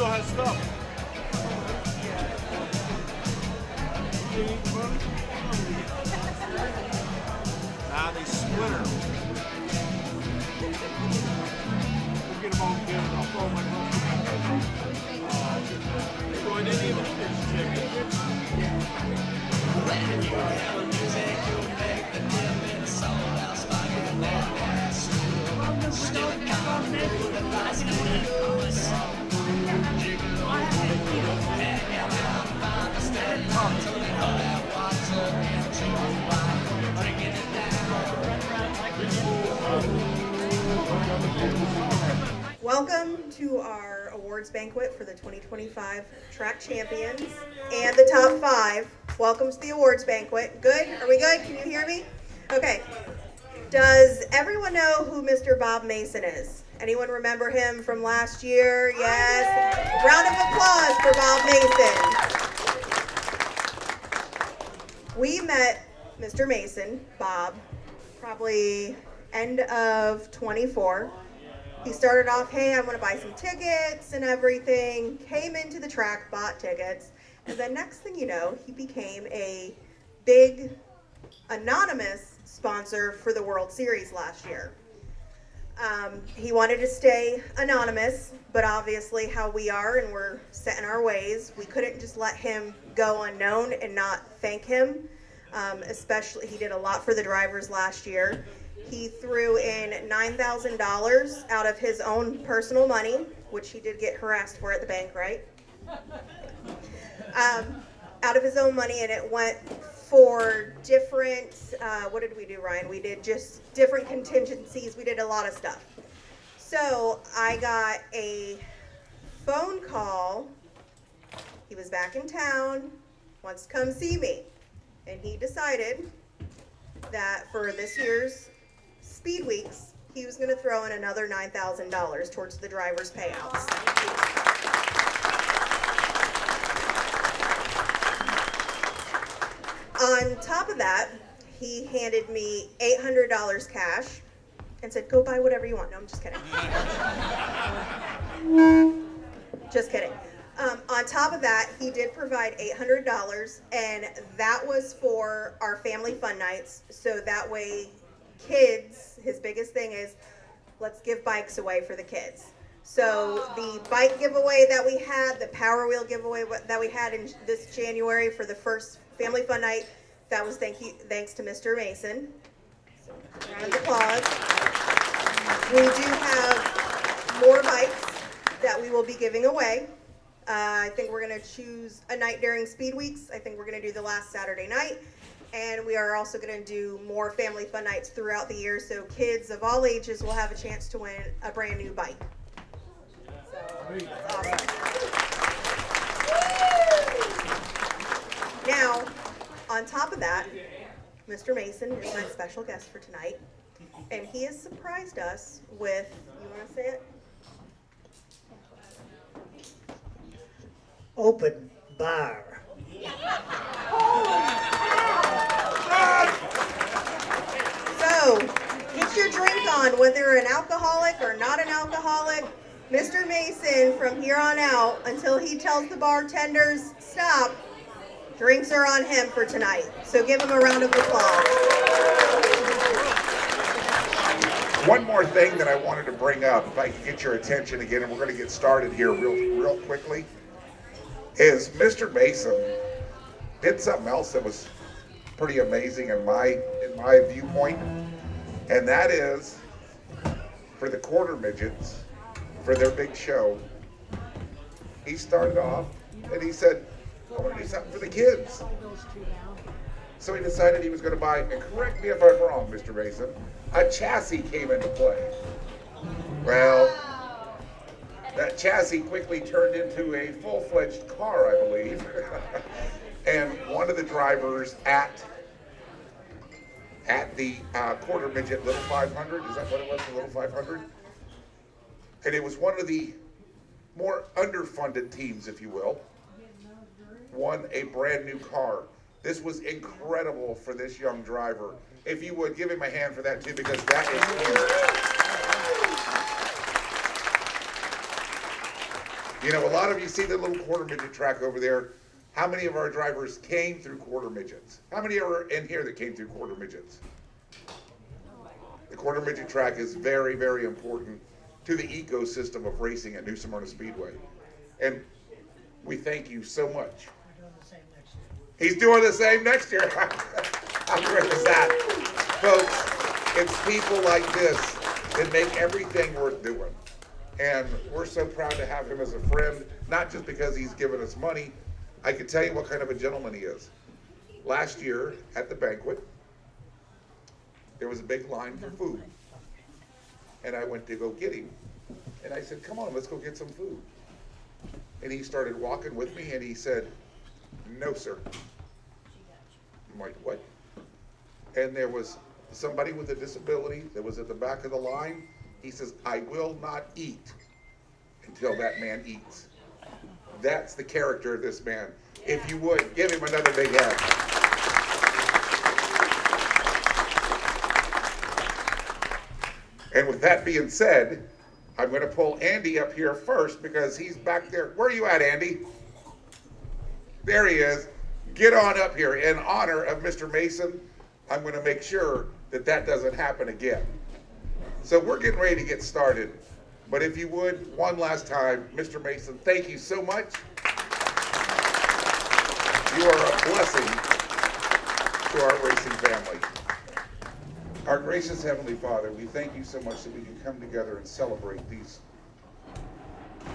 still has stuff. Nah, they split her. We'll get them all together. I'll throw my so I didn't even fish chicken. When you have music, you make the difference. Sold out spaghetti and soup. Still come through the last news. Hang out by the stand. Till they hold that water into a wine. Drinking it down. Welcome to our awards banquet for the 2025 track champions and the top 5. Welcome to the awards banquet. Good? Are we good? Can you hear me? Okay. Does everyone know who Mr. Bob Mason is? Anyone remember him from last year? Yes. Round of applause for Bob Mason. We met Mr. Mason, Bob, probably end of 24. He started off, hey, I want to buy some tickets and everything, came into the track, bought tickets, and then next thing you know, he became a big anonymous sponsor for the World Series last year. He wanted to stay anonymous, but obviously how we are and we're set in our ways, we couldn't just let him go unknown and not thank him. Especially, he did a lot for the drivers last year. He threw in $9,000 out of his own personal money, which he did get harassed for at the bank, right? Out of his own money, and it went for different, what did we do, Ryan? We did just different contingencies. We did a lot of stuff. So I got a phone call. He was back in town, wants to come see me. And he decided that for this year's Speed Weeks, he was going to throw in another $9,000 towards the drivers' payouts. On top of that, he handed me $800 cash and said, go buy whatever you want. No, I'm just kidding. Just kidding. On top of that, he did provide $800, and that was for our family fun nights. So that way, kids, his biggest thing is, let's give bikes away for the kids. So the bike giveaway that we had, the Power Wheel giveaway that we had in this January for the first family fun night, that was thanks to Mr. Mason. So, round of applause. We do have more bikes that we will be giving away. I think we're going to choose a night during Speed Weeks. I think we're going to do the last Saturday night. And we are also going to do more family fun nights throughout the year, so kids of all ages will have a chance to win a brand new bike. So, that's awesome. Now, on top of that, Mr. Mason is my special guest for tonight, and he has surprised us with, you want to say it? Open bar. So, get your drink on, whether you're an alcoholic or not an alcoholic. Mr. Mason, from here on out, until he tells the bartenders, stop, drinks are on him for tonight. So give him a round of applause. One more thing that I wanted to bring up, if I can get your attention again, and we're going to get started here real quickly, is Mr. Mason did something else that was pretty amazing in my viewpoint, and that is for the quarter midgets, for their big show, he started off and he said, I want to do something for the kids. So he decided he was going to buy, and correct me if I'm wrong, Mr. Mason, a chassis came into play. Well, that chassis quickly turned into a full-fledged car, I believe. And one of the drivers at the quarter midget Little 500, is that what it was, the Little 500? And it was one of the more underfunded teams, if you will, won a brand new car. This was incredible for this young driver. If you would, give him a hand for that too, because that is huge. You know, a lot of you see the little quarter midget track over there. How many of our drivers came through quarter midgets? How many are in here that came through quarter midgets? The quarter midget track is very, very important to the ecosystem of racing at New Smyrna Speedway. And we thank you so much. He's doing the same next year. How great is that? Folks, it's people like this that make everything worth doing. And we're so proud to have him as a friend, not just because he's given us money. I can tell you what kind of a gentleman he is. Last year at the banquet, there was a big line for food. And I went to go get him. And I said, come on, let's go get some food. And he started walking with me and he said, no, sir. I'm like, what? And there was somebody with a disability that was at the back of the line. He says, I will not eat until that man eats. That's the character of this man. If you would, give him another big hand. And with that being said, I'm going to pull Andy up here first because he's back there. Where are you at, Andy? There he is. Get on up here. In honor of Mr. Mason, I'm going to make sure that that doesn't happen again. So we're getting ready to get started. But if you would, one last time, Mr. Mason, thank you so much. You are a blessing to our racing family. Our gracious Heavenly Father, we thank you so much that we can come together and celebrate these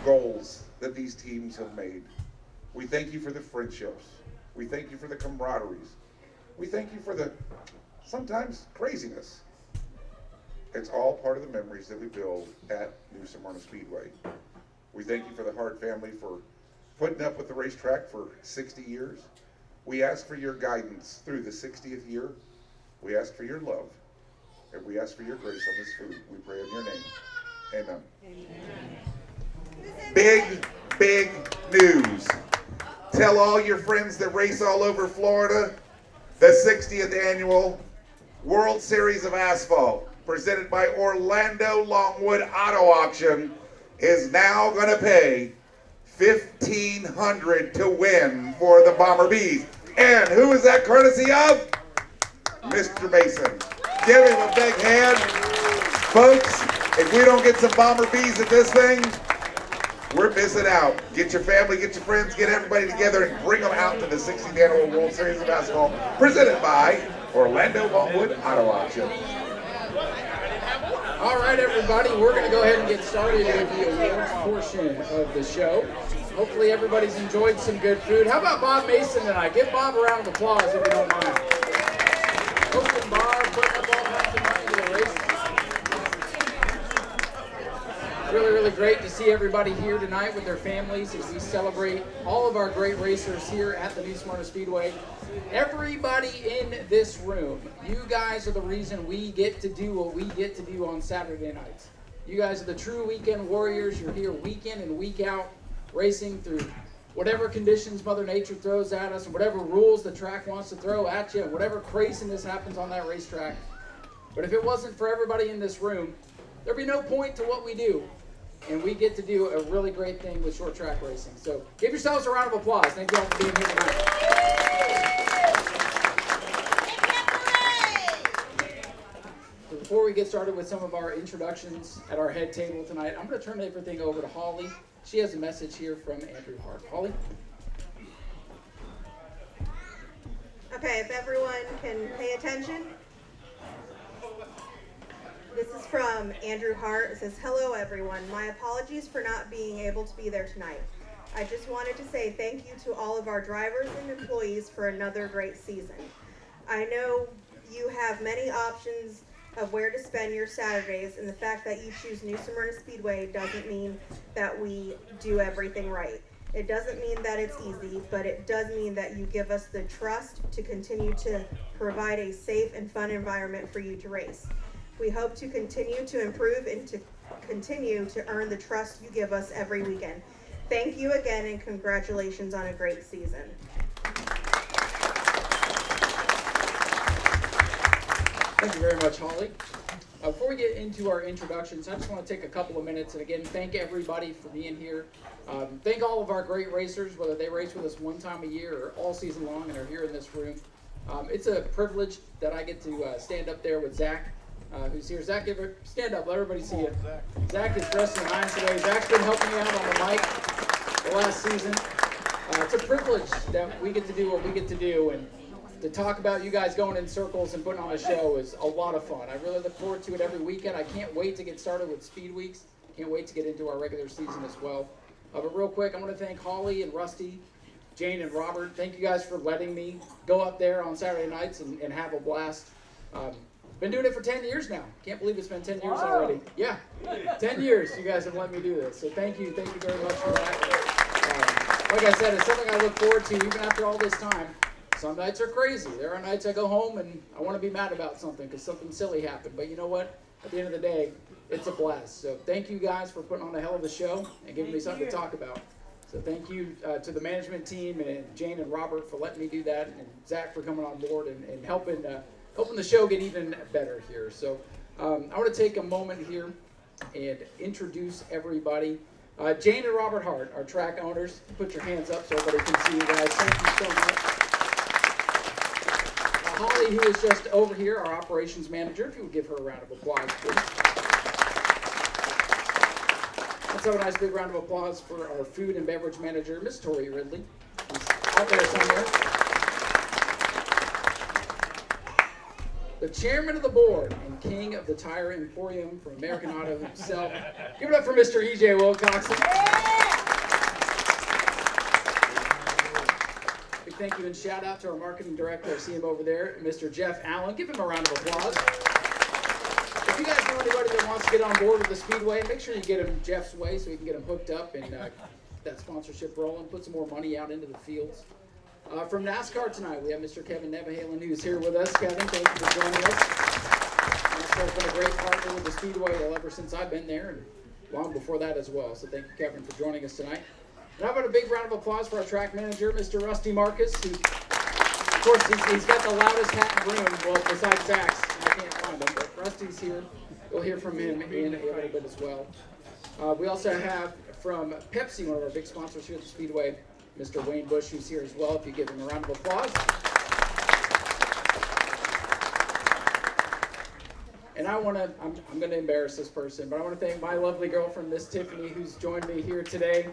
goals that these teams have made. We thank you for the friendships. We thank you for the camaraderies. We thank you for the sometimes craziness. It's all part of the memories that we build at New Smyrna Speedway. We thank you for the Hart family for putting up with the racetrack for 60 years. We ask for your guidance through the 60th year. We ask for your love. And we ask for your grace on this food. We pray in your name. Amen. Big, big news. Tell all your friends that race all over Florida, the 60th annual World Series of Asphalt, presented by Orlando Longwood Auto Auction, is now going to pay $1,500 to win for the Bomber Bees. And who is that courtesy of? Mr. Mason. Give him a big hand. Folks, if we don't get some Bomber Bees at this thing, we're missing out. Get your family, get your friends, get everybody together and bring them out to the 60th Annual World Series of Asphalt, presented by Orlando Longwood Auto Auction. All right, everybody, we're going to go ahead and get started with the awards portion of the show. Hopefully everybody's enjoyed some good food. How about Bob Mason tonight? Give Bob a round of applause if you don't mind. Hosting Bob, putting up all kinds of money to the race. Really, really great to see everybody here tonight with their families as we celebrate all of our great racers here at the New Smyrna Speedway. Everybody in this room, you guys are the reason we get to do what we get to do on Saturday nights. You guys are the true weekend warriors. You're here week in and week out, racing through whatever conditions Mother Nature throws at us, and whatever rules the track wants to throw at you, and whatever craziness happens on that racetrack. But if it wasn't for everybody in this room, there'd be no point to what we do. And we get to do a really great thing with short track racing. So give yourselves a round of applause. Thank you all for being here tonight. So before we get started with some of our introductions at our head table tonight, I'm going to turn everything over to Holly. She has a message here from Andrew Hart. Holly? Okay, if everyone can pay attention. This is from Andrew Hart. It says, hello everyone. My apologies for not being able to be there tonight. I just wanted to say thank you to all of our drivers and employees for another great season. I know you have many options of where to spend your Saturdays, and the fact that you choose New Smyrna Speedway doesn't mean that we do everything right. It doesn't mean that it's easy, but it does mean that you give us the trust to continue to provide a safe and fun environment for you to race. We hope to continue to improve and to continue to earn the trust you give us every weekend. Thank you again and congratulations on a great season. Thank you very much, Holly. Before we get into our introductions, I just want to take a couple of minutes and again thank everybody for being here. Thank all of our great racers, whether they race with us one time a year or all season long and are here in this room. It's a privilege that I get to stand up there with Zach, who's here. Zach, stand up, let everybody see you. Zach is dressed in nines today. Zach's been helping me out on the mic the last season. It's a privilege that we get to do what we get to do, and to talk about you guys going in circles and putting on a show is a lot of fun. I really look forward to it every weekend. I can't wait to get started with Speed Weeks. Can't wait to get into our regular season as well. But real quick, I want to thank Holly and Rusty, Jane and Robert. Thank you guys for letting me go up there on Saturday nights and have a blast. Been doing it for 10 years now. Can't believe it's been 10 years already. Yeah, 10 years you guys have let me do this. So thank you very much for that. Like I said, it's something I look forward to even after all this time. Some nights are crazy. There are nights I go home and I want to be mad about something because something silly happened. But you know what? At the end of the day, it's a blast. So thank you guys for putting on a hell of a show and giving me something to talk about. So thank you to the management team and Jane and Robert for letting me do that, and Zach for coming on board and helping the show get even better here. So I want to take a moment here and introduce everybody. Jane and Robert Hart, our track owners. Put your hands up so everybody can see you guys. Thank you so much. Holly, who is just over here, our operations manager. If you would give her a round of applause, please. Let's have a nice big round of applause for our food and beverage manager, Miss Tori Ridley. She's out there somewhere. The chairman of the board and king of the Tire Emporium from American Auto himself. Give it up for Mr. E.J. Wilcoxon. Big thank you and shout out to our marketing director. I see him over there, Mr. Jeff Allen. Give him a round of applause. If you guys know anybody that wants to get on board with the Speedway, make sure you get him Jeff's way so we can get him hooked up and that sponsorship rolling, put some more money out into the fields. From NASCAR tonight, we have Mr. Kevin Nevahalen, who's here with us. Kevin, thank you for joining us. NASCAR's been a great partner with the Speedway ever since I've been there, and long before that as well. So thank you, Kevin, for joining us tonight. And how about a big round of applause for our track manager, Mr. Rusty Marcus, who, of course, he's got the loudest hat in the room, well, besides Zach's. I can't find him, but Rusty's here. We'll hear from him in a little bit as well. We also have from Pepsi, one of our big sponsors here at the Speedway, Mr. Wayne Bush, who's here as well. If you give him a round of applause. And I'm going to embarrass this person, but I want to thank my lovely girlfriend, Miss Tiffany, who's joined me here today.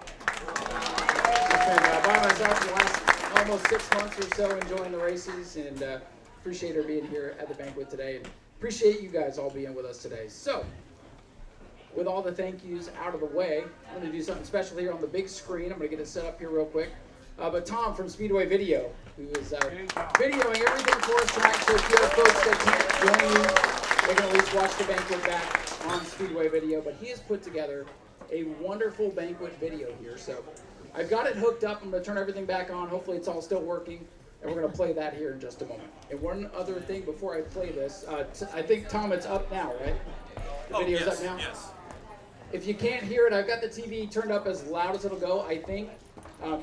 She's been by my side for the last almost 6 months or so, enjoying the races, and appreciate her being here at the banquet today, and appreciate you guys all being with us today. So, with all the thank yous out of the way, I'm going to do something special here on the big screen. I'm going to get it set up here real quick. But Tom from Speedway Video, who is videoing everything for us tonight, so if you have folks that can't join you, they can at least watch the banquet back on Speedway Video. But he has put together a wonderful banquet video here. So I've got it hooked up. I'm going to turn everything back on. Hopefully it's all still working. And we're going to play that here in just a moment. And one other thing before I play this, I think, Tom, it's up now, right? The video's up now? Yes. If you can't hear it, I've got the TV turned up as loud as it'll go, I think.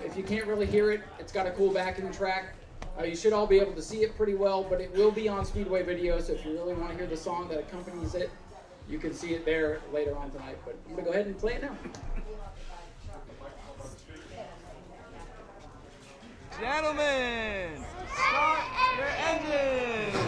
If you can't really hear it, it's got a cool backing track. You should all be able to see it pretty well, but it will be on Speedway Video, so if you really want to hear the song that accompanies it, you can see it there later on tonight. But I'm going to go ahead and play it now. Gentlemen, start your engine!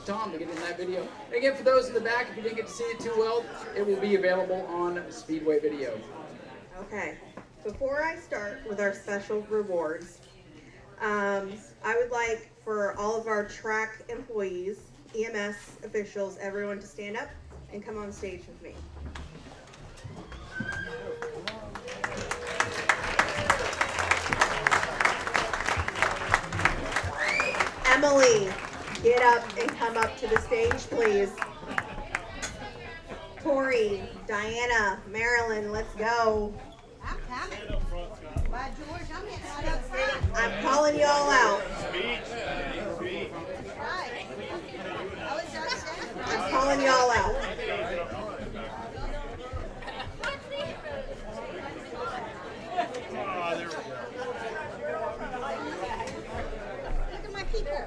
Tom to get in that video. And again, for those in the back, if you didn't get to see it too well, it will be available on Speedway video. Okay, before I start with our special rewards, I would like for all of our track employees, EMS officials, everyone to stand up and come on stage with me. Emily, get up and come up to the stage, please. Tori, Diana, Marilyn, let's go. I'm coming. By George, I'm getting right up front. I'm calling you all out. Right. I was just I'm calling you all out. Look at my people.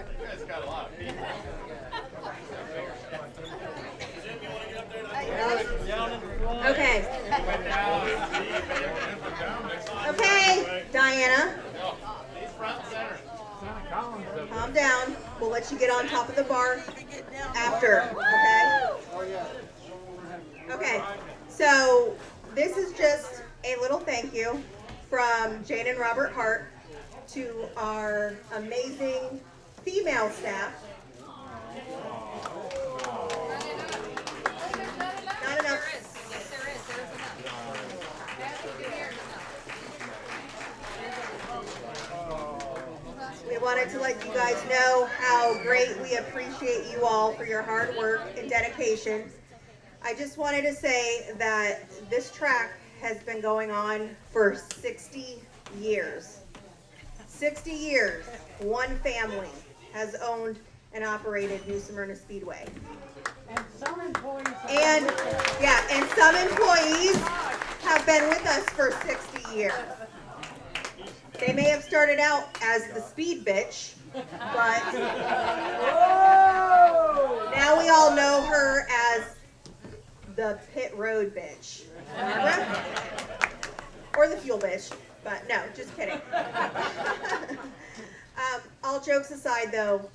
Okay. Okay, Diana. Calm down. We'll let you get on top of the bar after, okay? Okay, so this is just a little thank you from Jane and Robert Hart to our amazing female staff. Not enough. We wanted to let you guys know how great we appreciate you all for your hard work and dedication. I just wanted to say that this track has been going on for 60 years. 60 years, one family has owned and operated New Smyrna Speedway. And some employees And some employees have been with us for 60 years. They may have started out as the speed bitch, but now we all know her as the pit road bitch. Remember? Or the fuel bitch, but no, just kidding. All jokes aside though,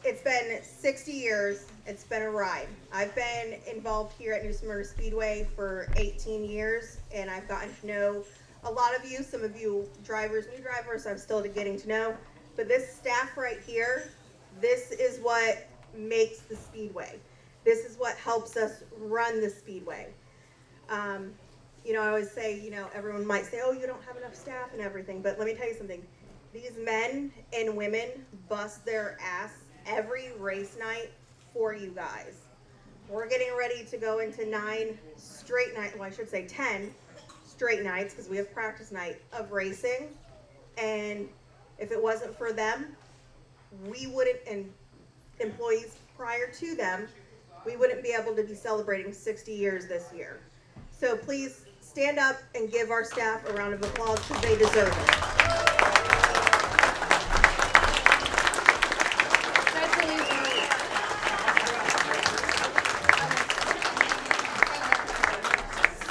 it's been 60 years, it's been a ride. I've been involved here at New Smyrna Speedway for 18 years, and I've gotten to know a lot of you, some of you drivers, new drivers, I'm still getting to know. But this staff right here, this is what makes the Speedway. This is what helps us run the Speedway. You know, I always say, you know, everyone might say, oh, you don't have enough staff and everything, but let me tell you something. These men and women bust their ass every race night for you guys. We're getting ready to go into 9 straight nights, well, I should say 10 straight nights, because we have practice night of racing. And if it wasn't for them, we wouldn't, and employees prior to them, we wouldn't be able to be celebrating 60 years this year. So please stand up and give our staff a round of applause because they deserve it.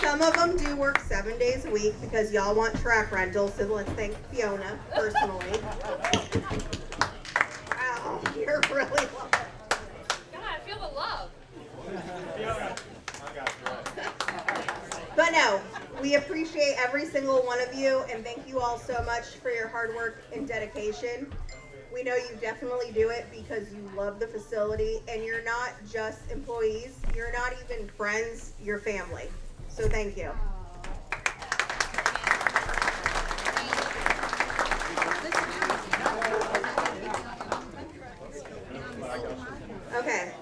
Some of them do work 7 days a week because y'all want track rentals, so let's thank Fiona personally. Wow, you're really loving it. God, I feel the love. But no, we appreciate every single one of you, and thank you all so much for your hard work and dedication. We know you definitely do it because you love the facility, and you're not just employees, you're not even friends, you're family. So thank you. Okay.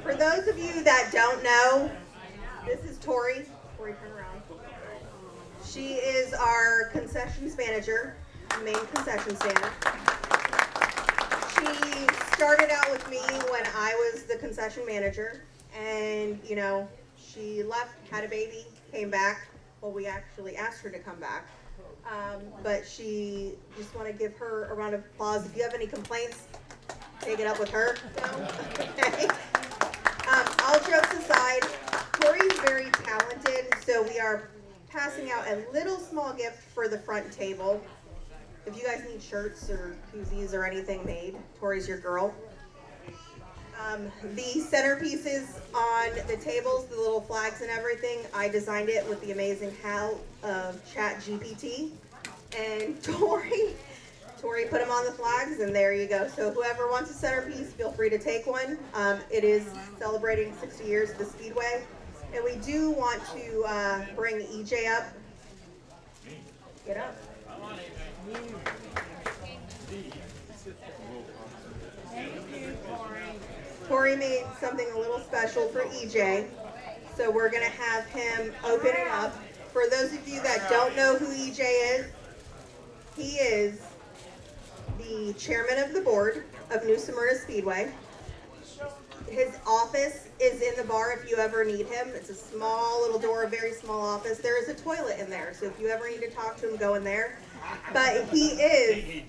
For those of you that don't know, this is Tori. Tori, turn around. She is our concessions manager, main concession stand. She started out with me when I was the concession manager, and you know, she left, had a baby, came back. Well, we actually asked her to come back. But she, just want to give her a round of applause. If you have any complaints, take it up with her. No? Okay. All jokes aside, Tori's very talented, so we are passing out a little small gift for the front table. If you guys need shirts or koozies or anything made, Tori's your girl. The centerpieces on the tables, the little flags and everything, I designed it with the amazing help of ChatGPT. And Tori put them on the flags, and there you go. So whoever wants a centerpiece, feel free to take one. It is celebrating 60 years of the Speedway. And we do want to bring EJ up. Get up. Corey made something a little special for EJ, so we're going to have him open it up. For those of you that don't know who EJ is, he is the chairman of the board of New Smyrna Speedway. His office is in the bar if you ever need him. It's a small little door, a very small office. There is a toilet in there, so if you ever need to talk to him, go in there. But he is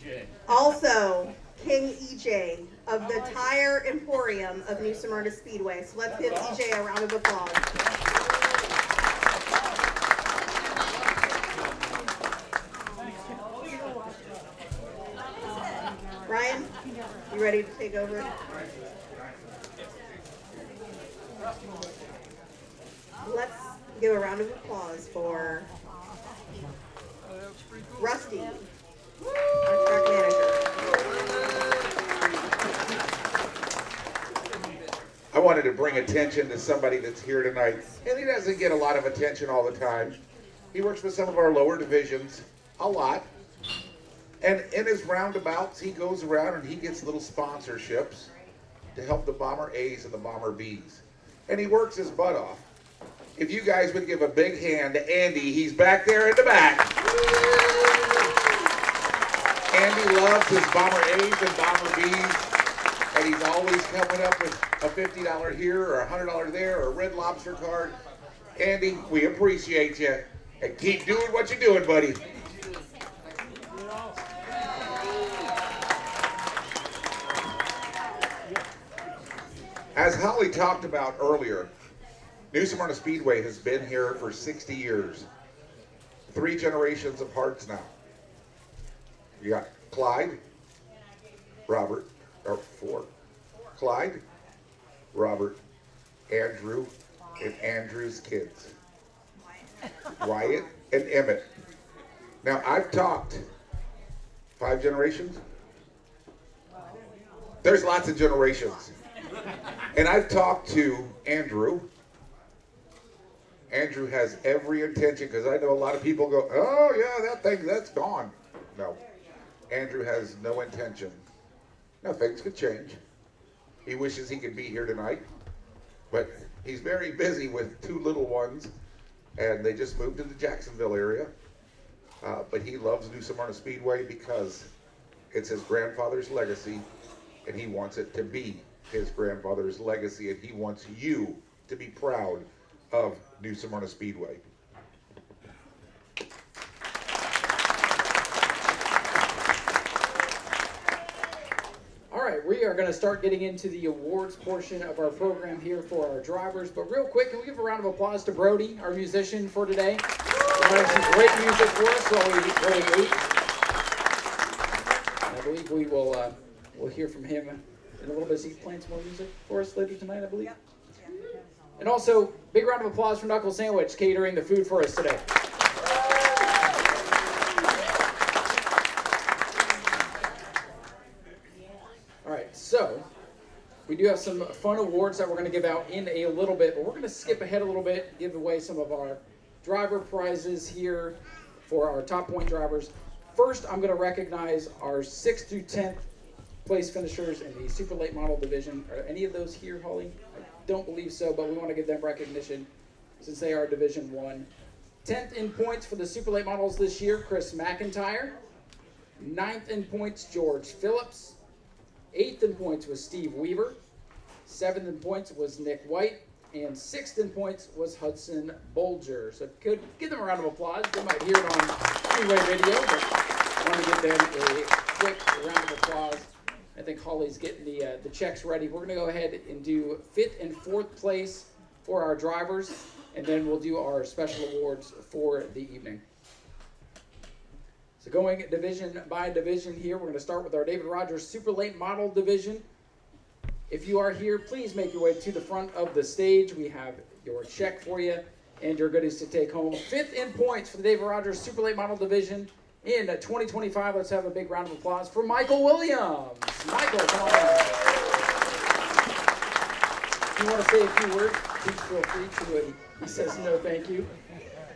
also King EJ of the Tire Emporium of New Smyrna Speedway. So let's give EJ a round of applause. Ryan, you ready to take over? Let's give a round of applause for Rusty, our track manager. I wanted to bring attention to somebody that's here tonight, and he doesn't get a lot of attention all the time. He works with some of our lower divisions a lot, and in his roundabouts, he goes around and he gets little sponsorships to help the Bomber A's and the Bomber B's, and he works his butt off. If you guys would give a big hand to Andy, he's back there in the back. Andy loves his Bomber A's and Bomber B's, and he's always coming up with a $50 here or a $100 there or a Red Lobster card. Andy, we appreciate you, and keep doing what you're doing, buddy. As Holly talked about earlier, New Smyrna Speedway has been here for 60 years. 3 generations of hearts now. You got Clyde, Robert, or 4. Clyde, Robert, Andrew, and Andrew's kids. Wyatt and Emmett. Now, I've talked 5 generations. There's lots of generations. And I've talked to Andrew. Andrew has every intention, because I know a lot of people go, oh yeah, that's gone. No, Andrew has no intention. Now things could change. He wishes he could be here tonight, but he's very busy with 2 little ones, and they just moved to the Jacksonville area. But he loves New Smyrna Speedway because it's his grandfather's legacy, and he wants it to be his grandfather's legacy, and he wants you to be proud of New Smyrna Speedway. All right, we are going to start getting into the awards portion of our program here for our drivers. But real quick, can we give a round of applause to Brody, our musician for today? He provided some great music for us while we ate. I believe we will we'll hear from him in a little bit. He's playing some more music for us later tonight, I believe. And also, big round of applause for Knuckle Sandwich catering the food for us today. All right, so we do have some fun awards that we're going to give out in a little bit, but we're going to skip ahead a little bit, give away some of our driver prizes here for our top point drivers. First, I'm going to recognize our 6th through 10th place finishers in the super late model division. Are any of those here, Holly? I don't believe so, but we want to give them recognition since they are Division 1. 10th in points for the super late models this year, Chris McIntyre. 9th in points, George Phillips. 8th in points was Steve Weaver. 7th in points was Nick White. And 6th in points was Hudson Bolger. So could give them a round of applause. They might hear it on Speedway video, but I want to give them a quick round of applause. I think Holly's getting the checks ready. We're going to go ahead and do 5th and 4th place for our drivers, and then we'll do our special awards for the evening. So going division by division here, we're going to start with our David Rogers Super Late Model Division. If you are here, please make your way to the front of the stage. We have your check for you and your goodies to take home. 5th in points for the David Rogers Super Late Model Division in 2025. Let's have a big round of applause for Michael Williams. Michael, come on in. If you want to say a few words, please feel free to. He says no, thank you.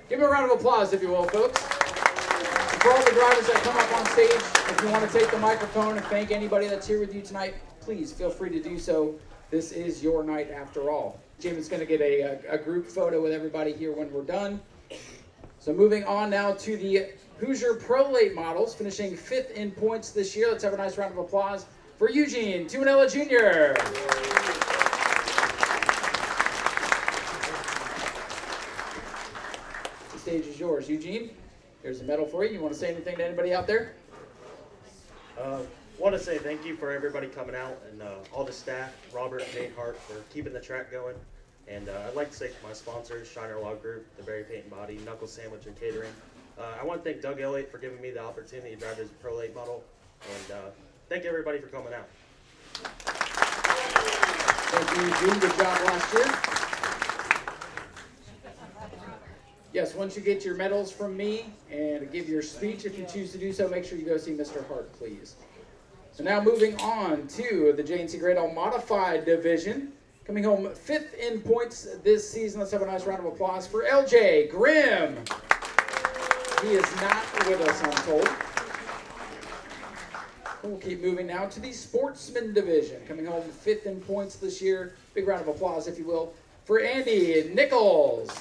Give him a round of applause, if you will, folks. And for all the drivers that come up on stage, if you want to take the microphone and thank anybody that's here with you tonight, please feel free to do so. This is your night after all. Jim is going to get a group photo with everybody here when we're done. So moving on now to the Hoosier Pro Late Models, finishing 5th in points this year. Let's have a nice round of applause for Eugene Tumanella Jr. The stage is yours. Eugene, here's a medal for you. You want to say anything to anybody out there? Want to say thank you for everybody coming out and all the staff, Robert and Nate Hart, for keeping the track going. And I'd like to thank my sponsors, Shiner Log Group, The Berry Paint and Body, Knuckle Sandwich and Catering. I want to thank Doug Elliott for giving me the opportunity to drive his Pro Late model. And thank everybody for coming out. Thank you, Eugene. Good job last year. Yes, once you get your medals from me and give your speech, if you choose to do so, make sure you go see Mr. Hart, please. So now moving on to the JNC Great All Modified Division. Coming home 5th in points this season. Let's have a nice round of applause for LJ Grimm. He is not with us, I'm told. We'll keep moving now to the Sportsman Division. Coming home 5th in points this year. Big round of applause, if you will, for Andy Nichols.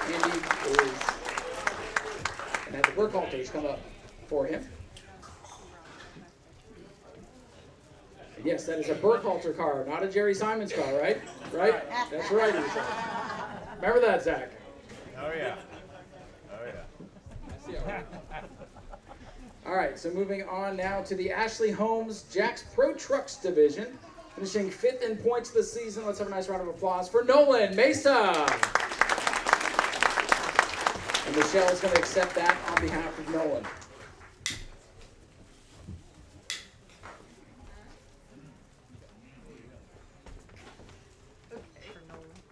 Andy is, and have the work halters come up for him. Yes, that is a Burkhalter car, not a Jerry Simons car, right? Right? That's right. Remember that, Zach? Oh, yeah. Oh, yeah. All right, so moving on now to the Ashley Holmes Jack's Pro Trucks Division. Finishing 5th in points this season. Let's have a nice round of applause for Nolan Mesa. And Michelle is going to accept that on behalf of Nolan.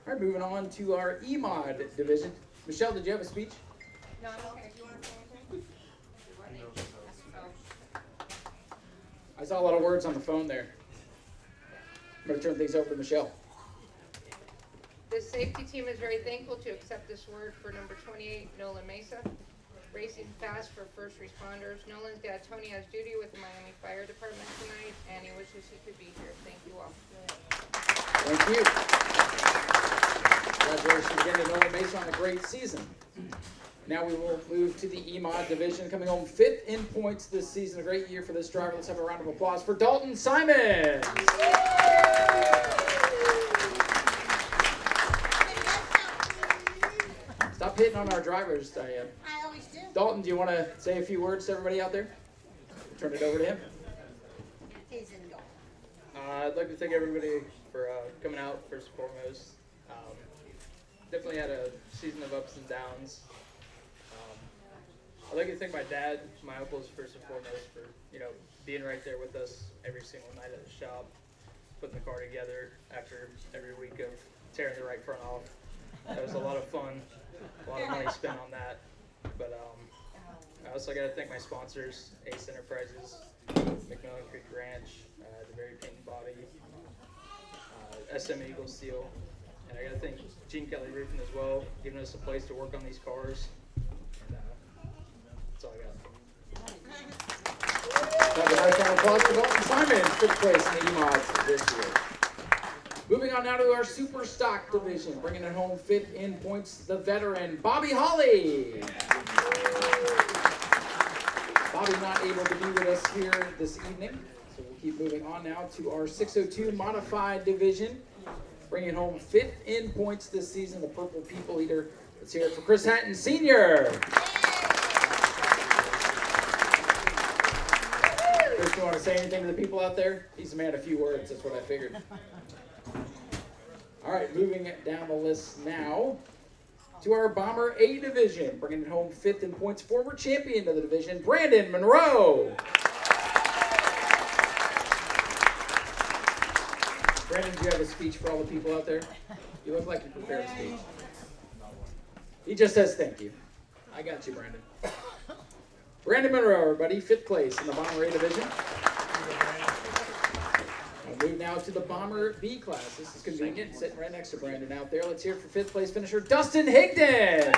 All right, moving on to our EMOD division. Michelle, did you have a speech? No, I'm okay. Do you want to say anything? I saw a lot of words on the phone there. I'm going to turn things over to Michelle. The safety team is very thankful to accept this award for number 28, Nolan Mesa. Racing fast for first responders. Nolan's dad, Tony, has duty with the Miami Fire Department tonight, and he wishes he could be here. Thank you all. Thank you. Congratulations again to Nolan Mesa on a great season. Now we will move to the EMOD division, coming home 5th in points this season. A great year for this driver. Let's have a round of applause for Dalton Simons. Stop hitting on our drivers, Diane. I always do. Dalton, do you want to say a few words to everybody out there? Turn it over to him. He's in goal. I'd like to thank everybody for coming out, first and foremost. Definitely had a season of ups and downs. I'd like to thank my dad, my uncles first and foremost for, being right there with us every single night at the shop, putting the car together after every week of tearing the right front off. That was a lot of fun, a lot of money spent on that. But I also got to thank my sponsors, Ace Enterprises, McMillan Creek Ranch, The Berry Paint and Body, SM Eagle Steel, and I got to thank Gene Kelly Roofing as well, giving us a place to work on these cars. And that's all I got. Have a nice round of applause for Dalton Simons, 5th place in the EMODs this year. Moving on now to our Super Stock division, bringing it home 5th in points, the veteran Bobby Holly. Bobby not able to be with us here this evening, so we'll keep moving on now to our 602 Modified division, bringing home 5th in points this season, the Purple People Eater. Let's hear it for Chris Hatton Sr. Chris, you want to say anything to the people out there? He's a man of few words, that's what I figured. All right, moving down the list now to our Bomber A division, bringing it home 5th in points, former champion of the division, Brandon Monroe. Brandon, do you have a speech for all the people out there? You look like you prepared a speech. He just says thank you. I got you, Brandon. Brandon Monroe, everybody, 5th place in the Bomber A division. We'll move now to the Bomber B class. This is convenient, sitting right next to Brandon out there. Let's hear it for 5th place finisher, Dustin Higdon.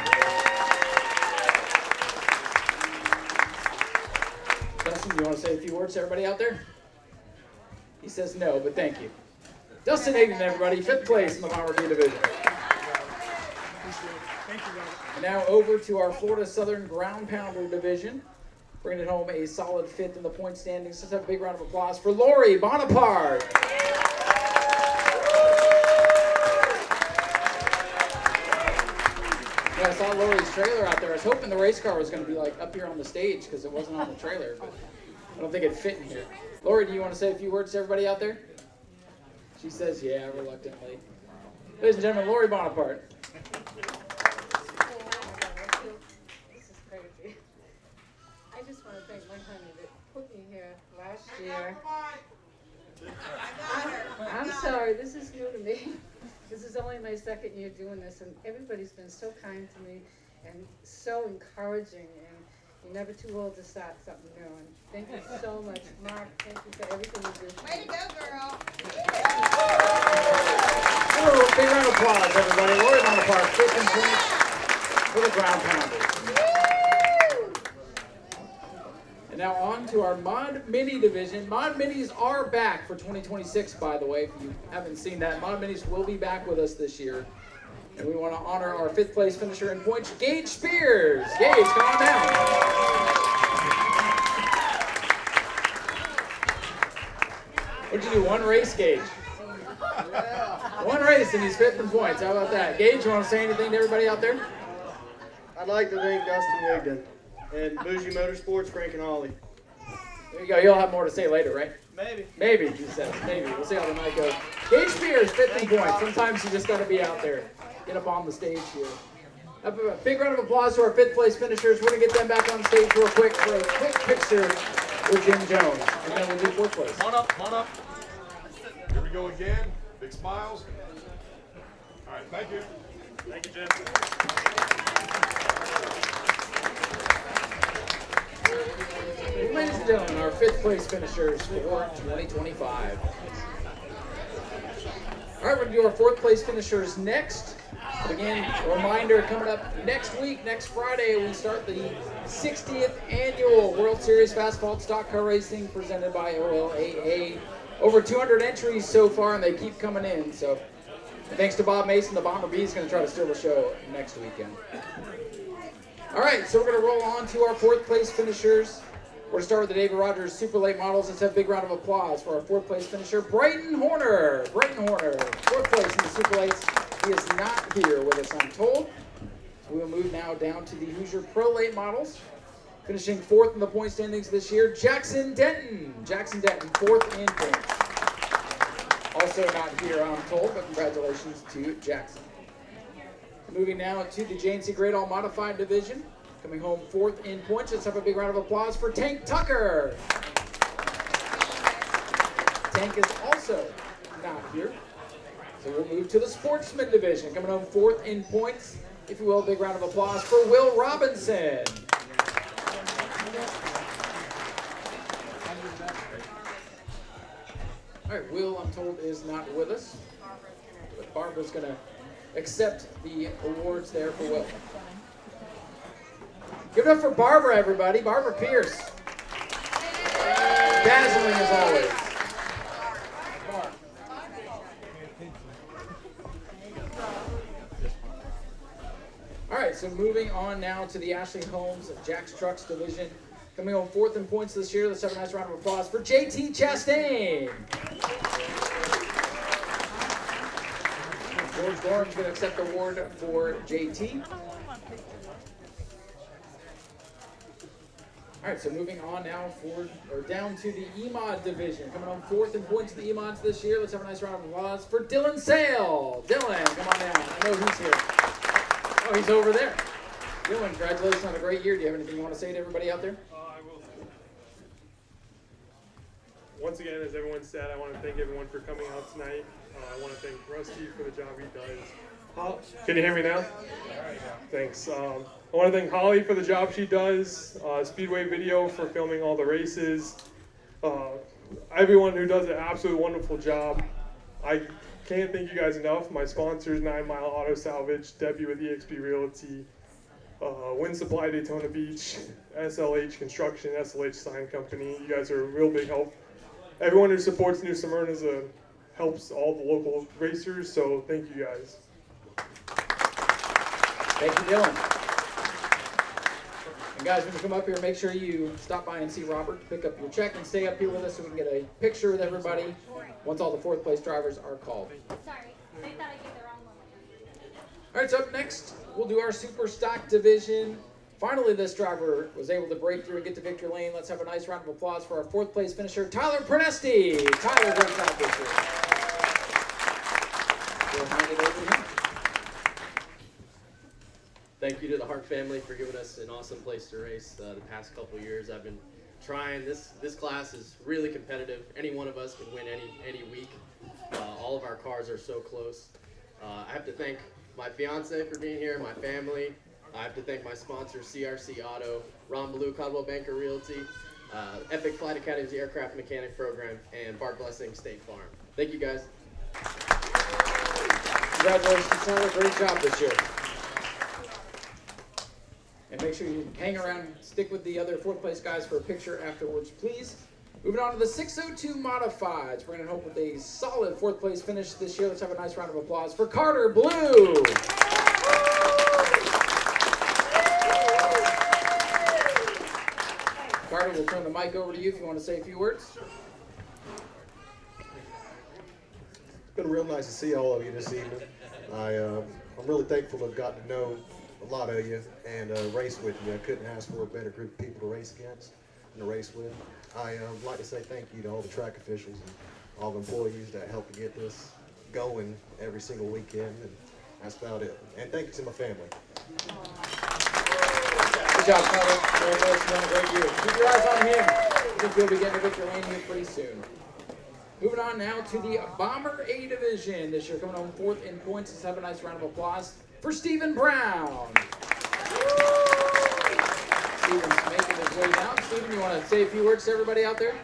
Dustin, you want to say a few words to everybody out there? He says no, but thank you. Dustin Higdon, everybody, 5th place in the Bomber B division. And now over to our Florida Southern Ground Pounder division. Bringing it home a solid 5th in the point standings. Let's have a big round of applause for Lori Bonaparte. Yeah, I saw Lori's trailer out there. I was hoping the race car was going to be like up here on the stage because it wasn't on the trailer, but I don't think it fit in here. Lori, do you want to say a few words to everybody out there? She says, yeah, reluctantly. Ladies and gentlemen, Lori Bonaparte. This is crazy. I just want to thank my honey that put me here last year. I'm sorry, this is new to me. This is only my 2nd year doing this, and everybody's been so kind to me and so encouraging, and you're never too old to start something new. And thank you so much, Mark. Thank you for everything you do. Way to go, girl. Oh, big round of applause, everybody. Lori Bonaparte, 5th in points for the Ground Pounder. And now on to our Mod Mini division. Mod Minis are back for 2026, by the way, if you haven't seen that. Mod Minis will be back with us this year. And we want to honor our 5th place finisher in points, Gage Spears. Gage, come on down. What'd you do, 1 race, Gage? 1 race and he's 5th in points. How about that? Gage, you want to say anything to everybody out there? I'd like to thank Dustin Higdon and Bougie Motorsports, Frank and Ollie. There you go. You'll have more to say later, right? Maybe. Maybe, he says. Maybe. We'll see how the night goes. Gage Spears, 5th in points. Sometimes you just got to be out there. Get up on the stage here. A big round of applause to our 5th place finishers. We're going to get them back on stage real quick for a quick picture with Jim Jones. And then we'll do 4th place. Come on up, come on up. Here we go again. Big smiles. All right, thank you. Thank you, Jim. Ladies and gentlemen, our 5th place finishers for 2025. All right, we're going to do our 4th place finishers next. But again, a reminder, coming up next week, next Friday, we start the 60th annual World Series Fast Fault Stock Car Racing presented by OLAA. Over 200 entries so far, and they keep coming in. So thanks to Bob Mason, the Bomber B is going to try to steal the show next weekend. All right, so we're going to roll on to our 4th place finishers. We're going to start with the David Rogers Super Late Models. Let's have a big round of applause for our 4th place finisher, Brighton Horner. Brighton Horner, 4th place in the Super Lates. He is not here with us, I'm told. So we'll move now down to the Hoosier Pro Late Models. Finishing 4th in the point standings this year, Jackson Denton. Jackson Denton, 4th in points. Also not here, I'm told, but congratulations to Jackson. Moving now to the JNC Great All Modified division. Coming home 4th in points. Let's have a big round of applause for Tank Tucker. Tank is also not here. So we'll move to the Sportsman division. Coming home 4th in points. If you will, a big round of applause for Will Robinson. All right, Will, I'm told, is not with us. But Barbara's going to accept the awards there for Will. Give it up for Barbara, everybody. Barbara Pierce. Dazzling as always. All right, so moving on now to the Ashley Holmes Jack's Trucks division. Coming home 4th in points this year. Let's have a nice round of applause for JT Chastain. George Gorham's going to accept the award for JT. All right, so moving on now down to the EMOD division. Coming home 4th in points in the EMODs this year. Let's have a nice round of applause for Dylan Sale. Dylan, come on down. I know he's here. Oh, he's over there. Dylan, congratulations on a great year. Do you have anything you want to say to everybody out there? I will. Once again, as everyone said, I want to thank everyone for coming out tonight. I want to thank Rusty for the job he does. Can you hear me now? Thanks. I want to thank Holly for the job she does. Speedway Video for filming all the races. Everyone who does an absolutely wonderful job. I can't thank you guys enough. My sponsors, 9 Mile Auto Salvage, Debbie with eXp Realty, Wind Supply Daytona Beach, SLH Construction, SLH Sign Company. You guys are a real big help. Everyone who supports New Smyrna helps all the local racers, so thank you guys. Thank you, Dylan. And guys, when you come up here, make sure you stop by and see Robert, pick up your check, and stay up here with us so we can get a picture with everybody once all the fourth place drivers are called. Sorry, they thought I gave the wrong one. All right, so up next, we'll do our super stock division. Finally, this driver was able to break through and get to victory lane. Let's have a nice round of applause for our fourth place finisher, Tyler Pernesti. Tyler, great job this year. We'll hand it over to him. Thank you to the Hart family for giving us an awesome place to race the past couple years. I've been trying. This class is really competitive. Any one of us can win any week. All of our cars are so close. I have to thank my fiance for being here, my family. I have to thank my sponsors, CRC Auto, Ron Ballou, Caldwell Banker Realty, Epic Flight Academy's Aircraft Mechanic Program, and Bart Blessing State Farm. Thank you, guys. Congratulations, Tyler. Great job this year. And make sure you hang around and stick with the other fourth place guys for a picture afterwards, please. Moving on to the 602 Modifieds. We're going to hope with a solid fourth place finish this year. Let's have a nice round of applause for Carter Blue. Carter, we'll turn the mic over to you if you want to say a few words. It's been real nice to see all of you this evening. I'm really thankful to have gotten to know a lot of you and race with you. I couldn't ask for a better group of people to race against and to race with. I would like to say thank you to all the track officials and all the employees that helped to get this going every single weekend, and that's about it. And thank you to my family. Good job, Carter. Congratulations on a great year. Keep your eyes on him. I think he'll be getting a victory lane here pretty soon. Moving on now to the Bomber A division. This year coming home fourth in points. Let's have a nice round of applause for Stephen Brown. Stephen's making his way down. Stephen, you want to say a few words to everybody out there?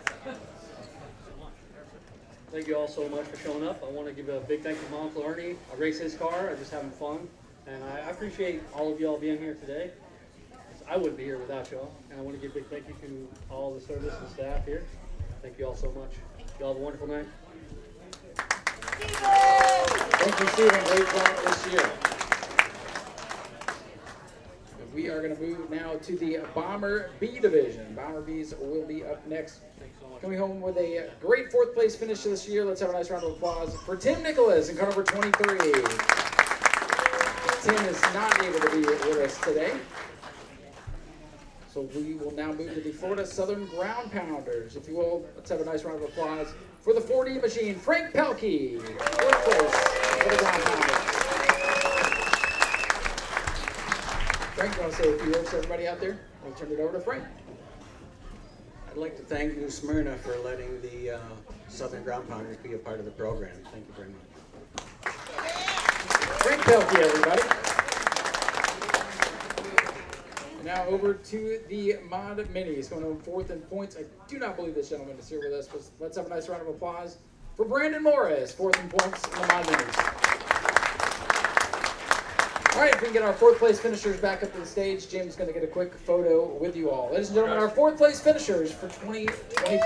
Thank you all so much for showing up. I want to give a big thank you to my Uncle Ernie. I race his car. I'm just having fun. And I appreciate all of y'all being here today. I wouldn't be here without y'all. And I want to give a big thank you to all the service and staff here. Thank you all so much. Y'all have a wonderful night. Thank you, Stephen. Great job this year. We are going to move now to the Bomber B division. Bomber Bs will be up next. Coming home with a great fourth place finish this year. Let's have a nice round of applause for Tim Nicholas in car number 23. Tim is not able to be with us today. So we will now move to the Florida Southern Ground Pounders. If you will, let's have a nice round of applause for the 4D machine, Frank Pelkey. Fourth place for the Ground Pounders. Frank, you want to say a few words to everybody out there? I'll turn it over to Frank. I'd like to thank New Smyrna for letting the Southern Ground Pounders be a part of the program. Thank you very much. Frank Pelkey, everybody. And now over to the Mod Minis, going home fourth in points. I do not believe this gentleman is here with us, but let's have a nice round of applause for Brandon Morris, fourth in points in the Mod Minis. All right, if we can get our fourth place finishers back up to the stage, Jim's going to get a quick photo with you all. Ladies and gentlemen, our fourth place finishers for 2025.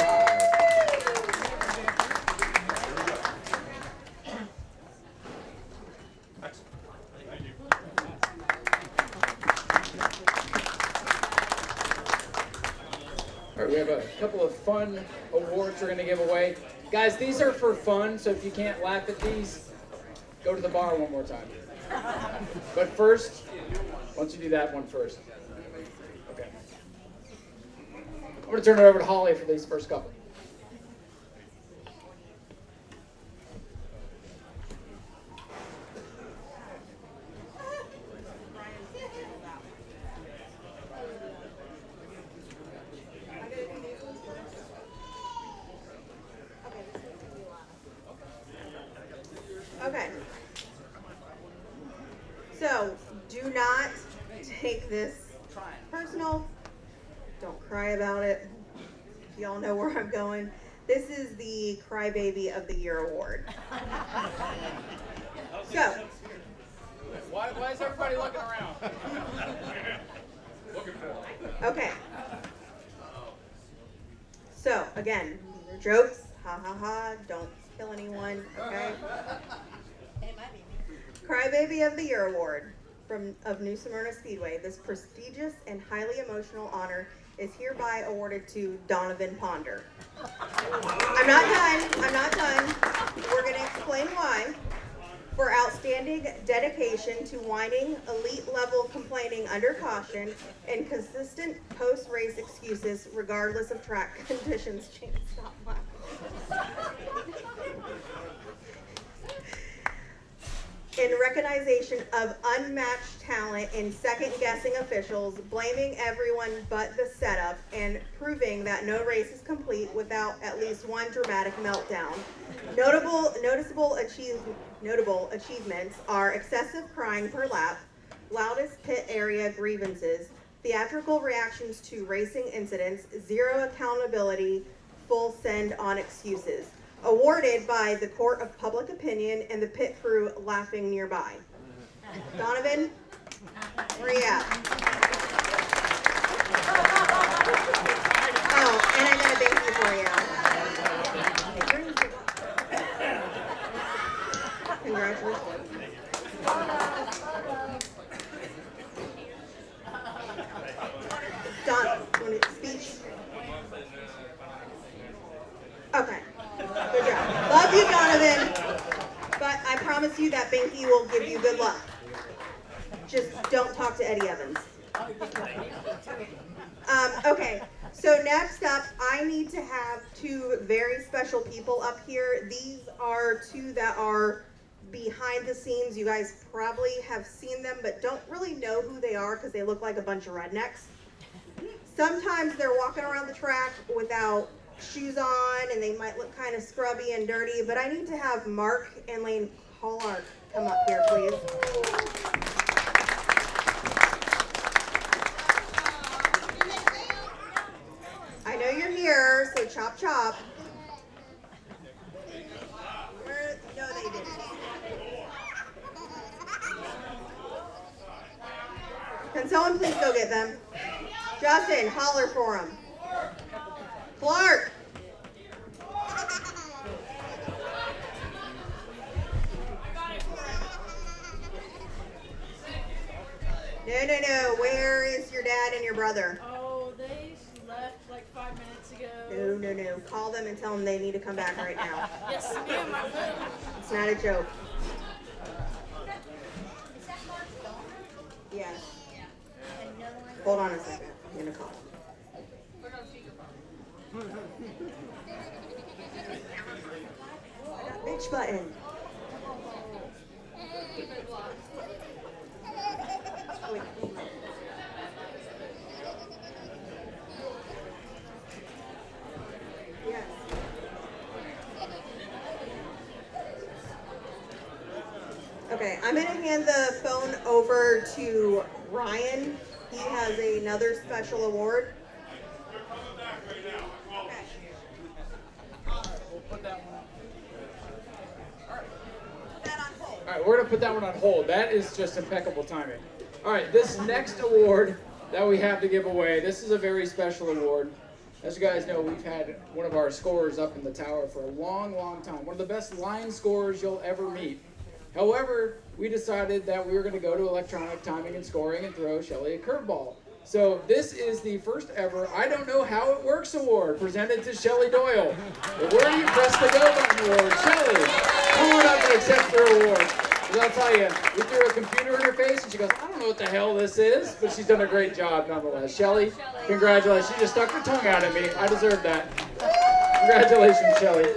All right, we have a couple of fun awards we're going to give away. Guys, these are for fun, so if you can't laugh at these, go to the bar one more time. But first, why don't you do that one first? Okay. I'm going to turn it over to Holly for these first couple. Okay. So, do not take this personal. Don't cry about it. Y'all know where I'm going. This is the Crybaby of the Year award. So, Why is everybody looking around? Looking for it. okay. So, again, these are jokes. Ha ha ha. Don't kill anyone. Okay. Crybaby of the Year award of New Smyrna Speedway. This prestigious and highly emotional honor is hereby awarded to Donovan Ponder. I'm not done. We're going to explain why. For outstanding dedication to whining, elite level complaining under caution, and consistent post-race excuses regardless of track conditions. James, stop laughing. In recognition of unmatched talent in second-guessing officials, blaming everyone but the setup, and proving that no race is complete without at least one dramatic meltdown. Notable achievements are excessive crying per lap, loudest pit area grievances, theatrical reactions to racing incidents, zero accountability, full send on excuses. Awarded by the Court of Public Opinion and the pit crew laughing nearby. Donovan, where you at? Oh, and I got a thank you for you. Congratulations. Don, you want a speech? Okay. Good job. Love you, Donovan. But I promise you that Banquet will give you good luck. Just don't talk to Eddie Evans. Okay, so next up, I need to have two very special people up here. These are two that are behind the scenes. You guys probably have seen them, but don't really know who they are because they look like a bunch of rednecks. Sometimes they're walking around the track without shoes on, and they might look kind of scrubby and dirty, but I need to have Mark and Lynne Collark come up here, please. I know you're here, so chop chop. No, they didn't. Can someone please go get them? Justin, holler for them. Clark! No. Where is your dad and your brother? Oh, they left like 5 minutes ago. No. Call them and tell them they need to come back right now. Yes, ma'am, I will. It's not a joke. Yes. Hold on a second. I'm going to call him. I got bitch button. Wait. Yes. Okay, I'm going to hand the phone over to Ryan. He has another special award. All right, we're going to put that one on hold. That is just impeccable timing. All right, this next award that we have to give away, this is a very special award. As you guys know, we've had one of our scorers up in the tower for a long, long time. One of the best line scorers you'll ever meet. However, we decided that we were going to go to electronic timing and scoring and throw Shelly a curveball. So this is the first ever I Don't Know How It Works award presented to Shelly Doyle. The Where You Press the Go Button award. Shelly, come on up and accept her award. Because I'll tell you, we threw a computer in her face and she goes, I don't know what the hell this is, but she's done a great job nonetheless. Shelly, congratulations. She just stuck her tongue out at me. I deserve that. Congratulations, Shelly.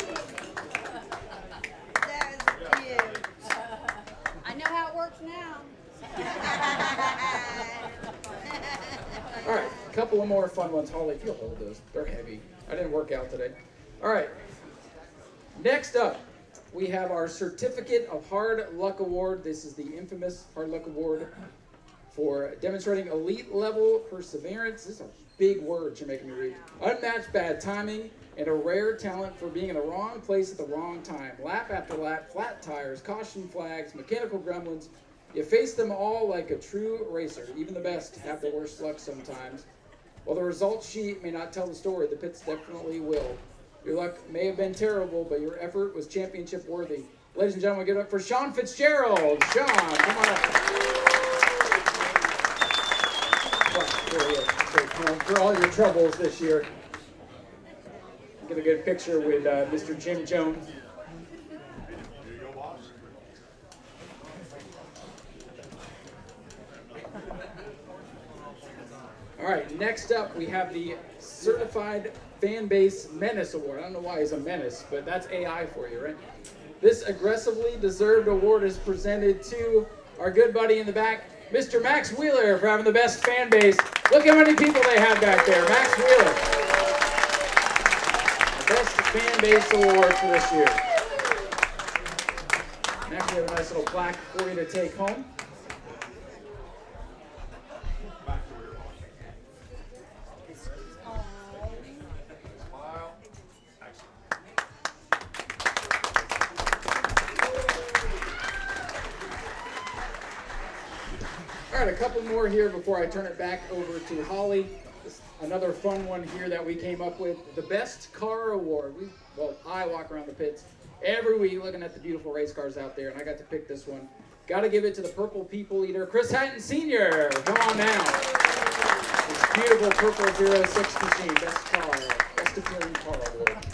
I know how it works now. All right, a couple of more fun ones. Holly, if you'll hold those. They're heavy. I didn't work out today. All right. Next up, we have our Certificate of Hard Luck Award. This is the infamous Hard Luck Award for demonstrating elite level perseverance. This is a big word you're making me read. Unmatched bad timing and a rare talent for being in the wrong place at the wrong time. Lap after lap, flat tires, caution flags, mechanical gremlins. You face them all like a true racer. Even the best have the worst luck sometimes. While the results sheet may not tell the story, the pits definitely will. Your luck may have been terrible, but your effort was championship worthy. Ladies and gentlemen, give it up for Sean Fitzgerald. Sean, come on up. For all your troubles this year. Get a good picture with Mr. Jim Jones. All right, next up we have the Certified Fan Base Menace Award. I don't know why he's a menace, but that's AI for you, right? This aggressively deserved award is presented to our good buddy in the back, Mr. Max Wheeler, for having the best fan base. Look how many people they have back there. Max Wheeler. The best fan base award for this year. Max, we have a nice little plaque for you to take home. All right, a couple more here before I turn it back over to Holly. Another fun one here that we came up with. The Best Car Award. I walk around the pits every week looking at the beautiful race cars out there, and I got to pick this one. Got to give it to the Purple People Eater, Chris Hatton Sr. Come on now. This beautiful purple 06 machine. Best car. Best appearing car award.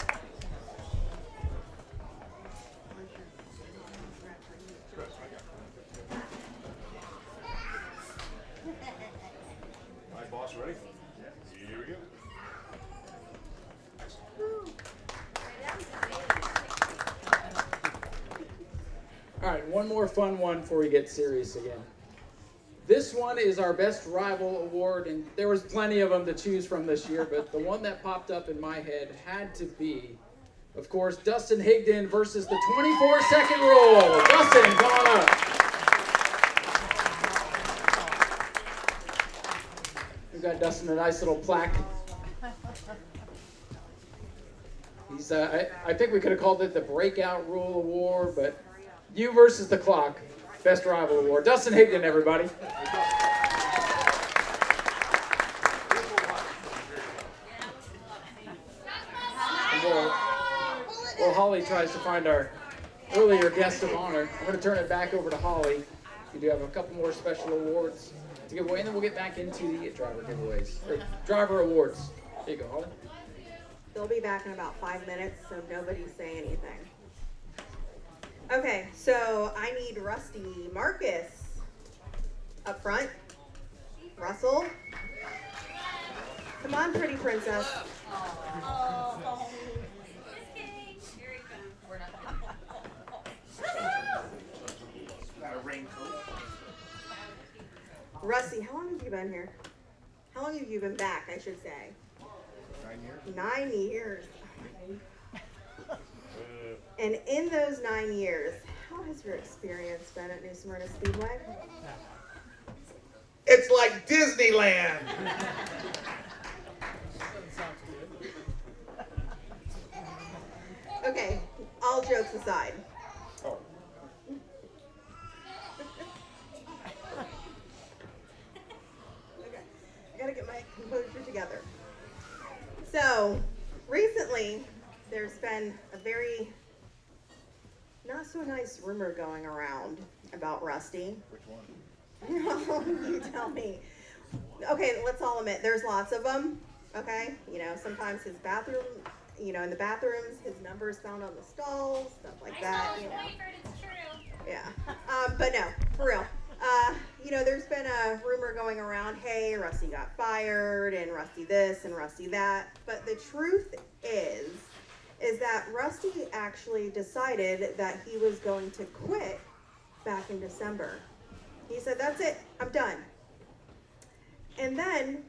Ready? Here we go. All right, one more fun one before we get serious again. This one is our Best Rival Award, and there was plenty of them to choose from this year, but the one that popped up in my head had to be, of course, Dustin Higdon versus the 24-second rule. Dustin, come on up. We've got Dustin a nice little plaque. He's, I think we could have called it the Breakout Rule Award, but you versus the clock, Best Rival Award. Dustin Higdon, everybody. Well, Holly tries to find our earlier guest of honor. I'm going to turn it back over to Holly. We do have a couple more special awards to give away, and then we'll get back into the driver giveaways, or driver awards. There you go, Holly. They'll be back in about 5 minutes, so nobody say anything. Okay, so I need Rusty Marcus up front. Russell. Come on, pretty princess. Rusty, how long have you been here? How long have you been back, I should say? 9 years. 9 years. And in those 9 years, how has your experience been at New Smyrna Speedway? It's like Disneyland. Okay, all jokes aside. Oh. Okay, I gotta get my composure together. So, recently, there's been a very not so nice rumor going around about Rusty. Which one? You tell me. Okay, let's all admit, there's lots of them, okay? You know, sometimes his bathroom, you know, in the bathrooms, his number is found on the stalls, stuff like that, you know. It's true. Yeah, but no, for real. You know, there's been a rumor going around, hey, Rusty got fired, and Rusty this, and Rusty that. But the truth is that Rusty actually decided that he was going to quit back in December. He said, that's it, I'm done. And then,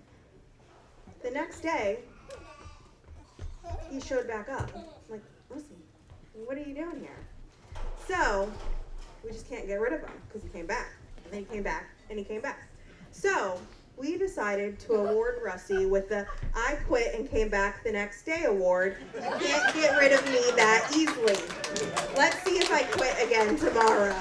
the next day, he showed back up. I'm like, Rusty, what are you doing here? So we just can't get rid of him because he came back, and then he came back, and he came back. So we decided to award Rusty with the I quit and came back the next day award. You can't get rid of me that easily. Let's see if I quit again tomorrow.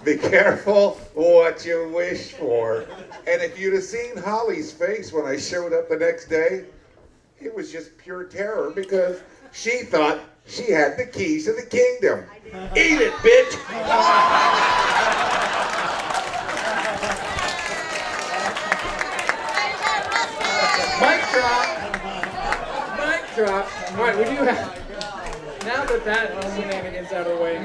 Be careful what you wish for. And if you'd have seen Holly's face when I showed up the next day, it was just pure terror because she thought she had the keys to the kingdom. Eat it, bitch! Mic drop. Mic drop. All right, we do have, now that shenanigans out of the way,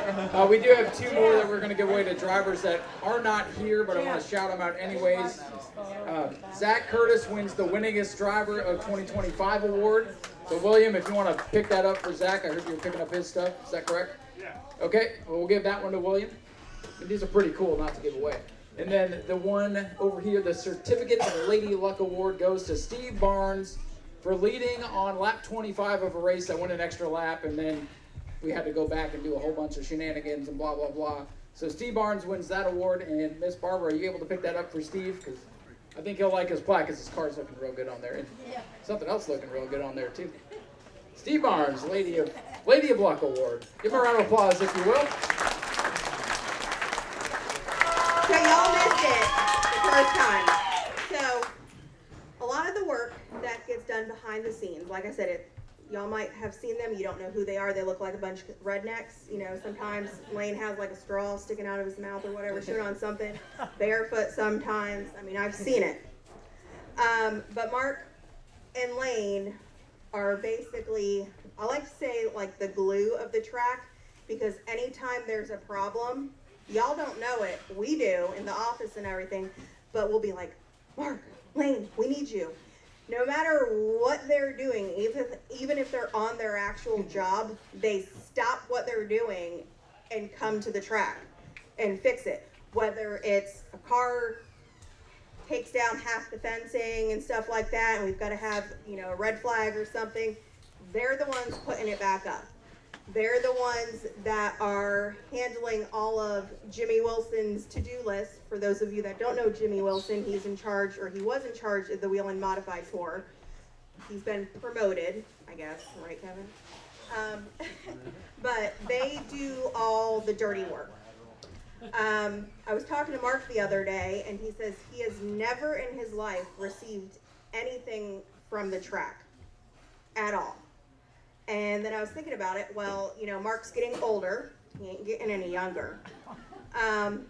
we do have two more that we're going to give away to drivers that are not here, but I want to shout them out anyways. Zach Curtis wins the Winningest Driver of 2025 award. So William, if you want to pick that up for Zach, I heard you were picking up his stuff. Is that correct? Yeah. Okay, well, we'll give that one to William. And these are pretty cool not to give away. And then the one over here, the Certificate of Lady Luck Award goes to Steve Barnes for leading on lap 25 of a race that went an extra lap, and then we had to go back and do a whole bunch of shenanigans and blah, blah, blah. So Steve Barnes wins that award, and Miss Barbara, are you able to pick that up for Steve? Because I think he'll like his plaque because his car's looking real good on there. And something else looking real good on there, too. Steve Barnes, Lady of Luck Award. Give him a round of applause, if you will. So y'all missed it the first time. So a lot of the work that gets done behind the scenes, like I said, y'all might have seen them. You don't know who they are. They look like a bunch of rednecks. You know, sometimes Lane has like a straw sticking out of his mouth or whatever, chewing on something. Barefoot sometimes. I mean, I've seen it. But Mark and Lane are basically, I like to say, like the glue of the track, because anytime there's a problem, y'all don't know it. We do in the office and everything, but we'll be like, Mark, Lane, we need you. No matter what they're doing, even if they're on their actual job, they stop what they're doing and come to the track and fix it. Whether it's a car takes down half the fencing and stuff like that, and we've got to have, you know, a red flag or something, they're the ones putting it back up. They're the ones that are handling all of Jimmy Wilson's to-do list. For those of you that don't know Jimmy Wilson, he's in charge, or he was in charge of the Wheel and Modify Tour. He's been promoted, I guess, right, Kevin? But they do all the dirty work. I was talking to Mark the other day, and he says he has never in his life received anything from the track at all. And then I was thinking about it. Well, you know, Mark's getting older. He ain't getting any younger. And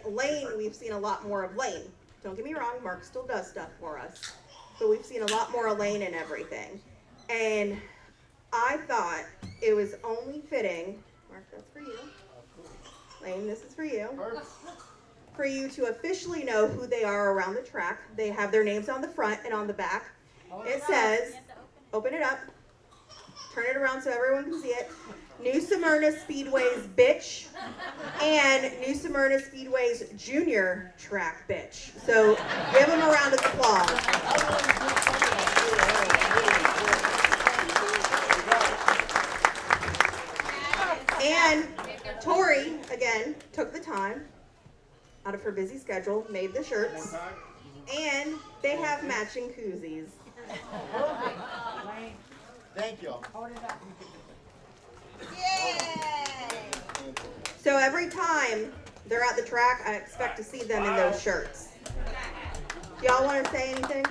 Lane, we've seen a lot more of Lane. Don't get me wrong, Mark still does stuff for us. But we've seen a lot more of Lane and everything. And I thought it was only fitting, Mark, that's for you. Lane, this is for you. For you to officially know who they are around the track. They have their names on the front and on the back. It says, open it up. Turn it around so everyone can see it. New Smyrna Speedway's bitch and New Smyrna Speedway's junior track bitch. So give them a round of applause. And Tori, again, took the time out of her busy schedule, made the shirts, and they have matching koozies. Thank you. So every time they're at the track, I expect to see them in those shirts. Y'all want to say anything?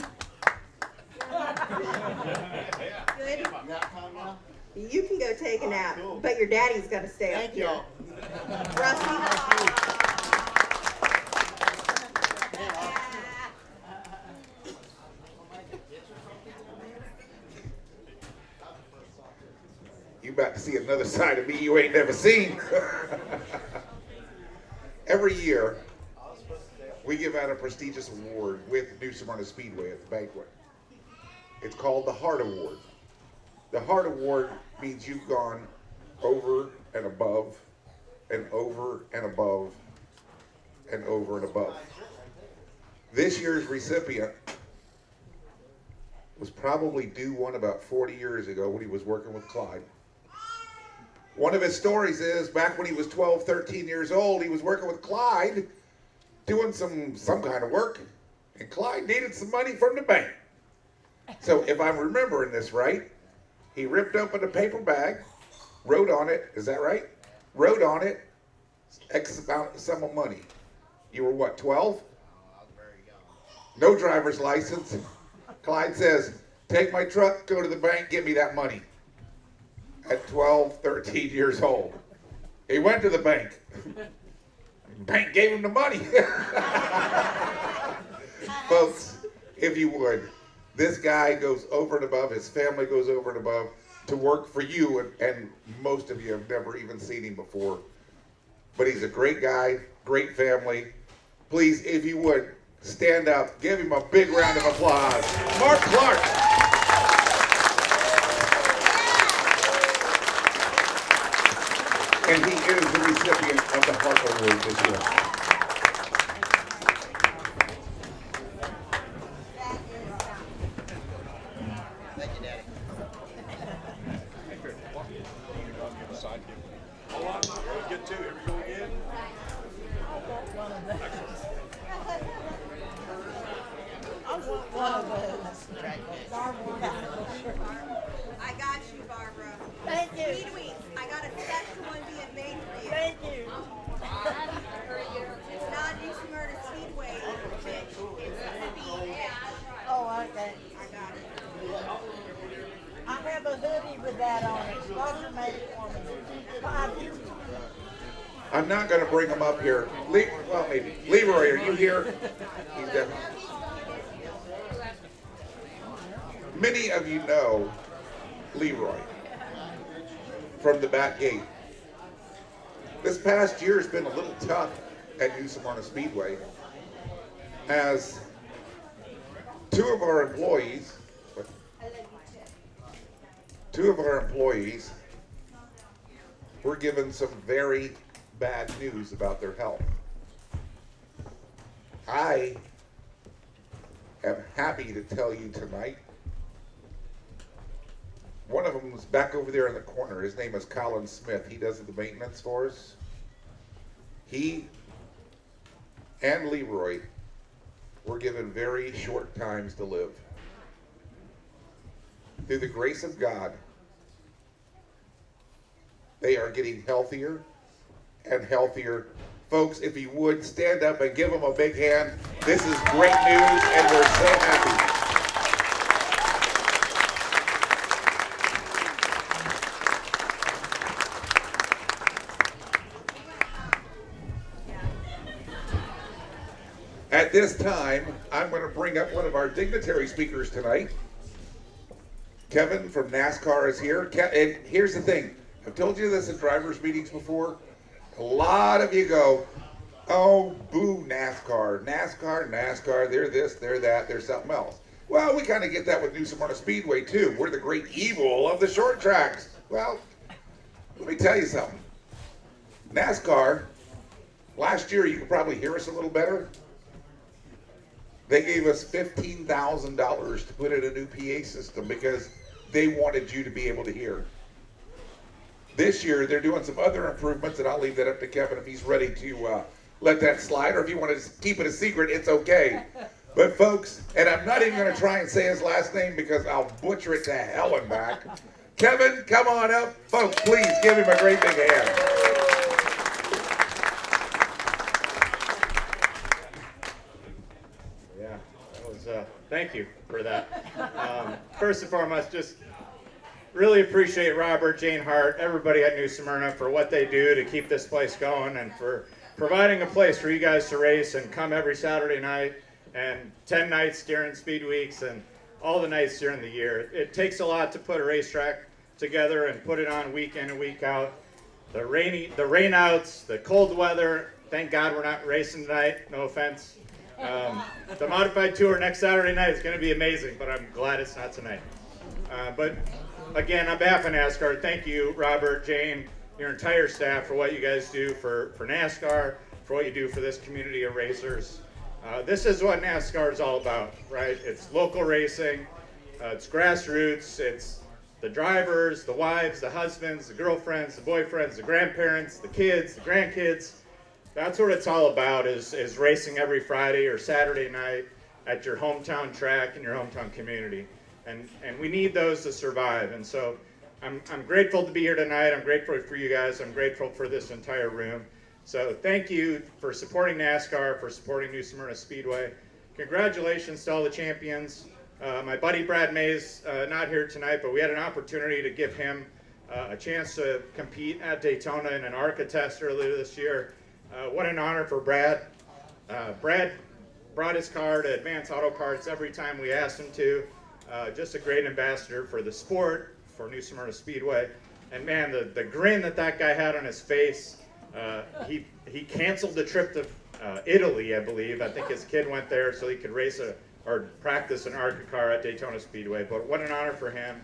Good? You can go take a nap, but your daddy's got to stay up here. Rusty? You about to see another side of me you ain't never seen. Every year, we give out a prestigious award with New Smyrna Speedway at the Banquet. It's called the Heart Award. The Heart Award means you've gone over and above and over and above and over and above. This year's recipient was probably due one about 40 years ago when he was working with Clyde. One of his stories is back when he was 12, 13 years old, he was working with Clyde doing some kind of work, and Clyde needed some money from the bank. So if I'm remembering this right, he ripped open a paper bag, wrote on it, is that right? Wrote on it X amount sum of money. You were what, 12? No driver's license. Clyde says, take my truck, go to the bank, give me that money. At 12, 13 years old. He went to the bank. Bank gave him the money. Folks, if you would, this guy goes over and above, his family goes over and above to work for you, and most of you have never even seen him before. But he's a great guy, great family. Please, if you would, stand up, give him a big round of applause. Mark Clark. And he is the recipient of the Heart Award this year. Thank you, Daddy. Get two. Here we go again. I want one of those. I got you, Barbara. Thank you. Speedway, I got a special one being made for you. Thank you. It's not New Smyrna Speedway, bitch. It's Speed. Oh, okay. I got it. I have a hoodie with that on it. Roger made it for me 5 years ago. I'm not going to bring him up here. Well, maybe. Leroy, are you here? He's definitely. Many of you know Leroy from the back gate. This past year has been a little tough at New Smyrna Speedway, as two of our employees were given some very bad news about their health. I am happy to tell you tonight, one of them is back over there in the corner. His name is Colin Smith. He does the maintenance for us. He and Leroy were given very short times to live. Through the grace of God, they are getting healthier and healthier. Folks, if you would, stand up and give them a big hand. This is great news, and we're so happy. At this time, I'm going to bring up one of our dignitary speakers tonight. Kevin from NASCAR is here. And here's the thing. I've told you this in drivers' meetings before. A lot of you go, oh, boo NASCAR. NASCAR, they're this, they're that, they're something else. Well, we kind of get that with New Smyrna Speedway, too. We're the great evil of the short tracks. Well, let me tell you something. NASCAR, last year, you could probably hear us a little better. They gave us $15,000 to put in a new PA system because they wanted you to be able to hear. This year, they're doing some other improvements, and I'll leave that up to Kevin if he's ready to let that slide, or if you want to keep it a secret, it's okay. But folks, and I'm not even going to try and say his last name because I'll butcher it to hell and back. Kevin, come on up. Folks, please give him a great big hand. Thank you for that. First and foremost, just really appreciate Robert, Jane Hart, everybody at New Smyrna for what they do to keep this place going, and for providing a place for you guys to race and come every Saturday night and 10 nights during speed weeks and all the nights during the year. It takes a lot to put a racetrack together and put it on week in and week out. The rainouts, the cold weather. Thank God we're not racing tonight. No offense. The modified tour next Saturday night is going to be amazing, but I'm glad it's not tonight. But again, on behalf of NASCAR, thank you, Robert, Jane, your entire staff for what you guys do for NASCAR, for what you do for this community of racers. This is what NASCAR is all about, right? It's local racing. It's grassroots. It's the drivers, the wives, the husbands, the girlfriends, the boyfriends, the grandparents, the kids, the grandkids. That's what it's all about, is racing every Friday or Saturday night at your hometown track in your hometown community. And we need those to survive. And so I'm grateful to be here tonight. I'm grateful for you guys. I'm grateful for this entire room. So thank you for supporting NASCAR, for supporting New Smyrna Speedway. Congratulations to all the champions. My buddy Brad May's not here tonight, but we had an opportunity to give him a chance to compete at Daytona in an ARCA test earlier this year. What an honor for Brad. Brad brought his car to Advance Auto Parts every time we asked him to. Just a great ambassador for the sport, for New Smyrna Speedway. And man, the grin that guy had on his face, he canceled the trip to Italy, I believe. I think his kid went there so he could race or practice an ARCA car at Daytona Speedway. But what an honor for him.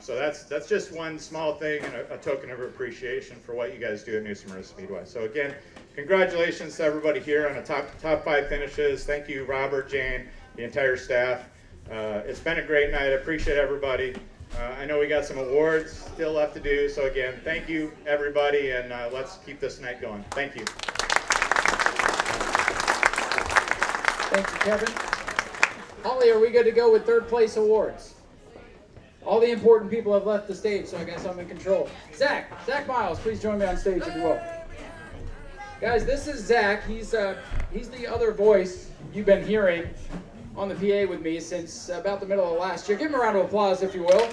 So that's just one small thing and a token of appreciation for what you guys do at New Smyrna Speedway. So again, congratulations to everybody here on the top 5 finishes. Thank you, Robert, Jane, the entire staff. It's been a great night. I appreciate everybody. I know we got some awards still left to do. So again, thank you, everybody, and let's keep this night going. Thank you. Thank you, Kevin. Holly, are we good to go with third place awards? All the important people have left the stage, so I guess I'm in control. Zach Miles, please join me on stage if you will. Guys, this is Zach. He's the other voice you've been hearing on the PA with me since about the middle of last year. Give him a round of applause, if you will.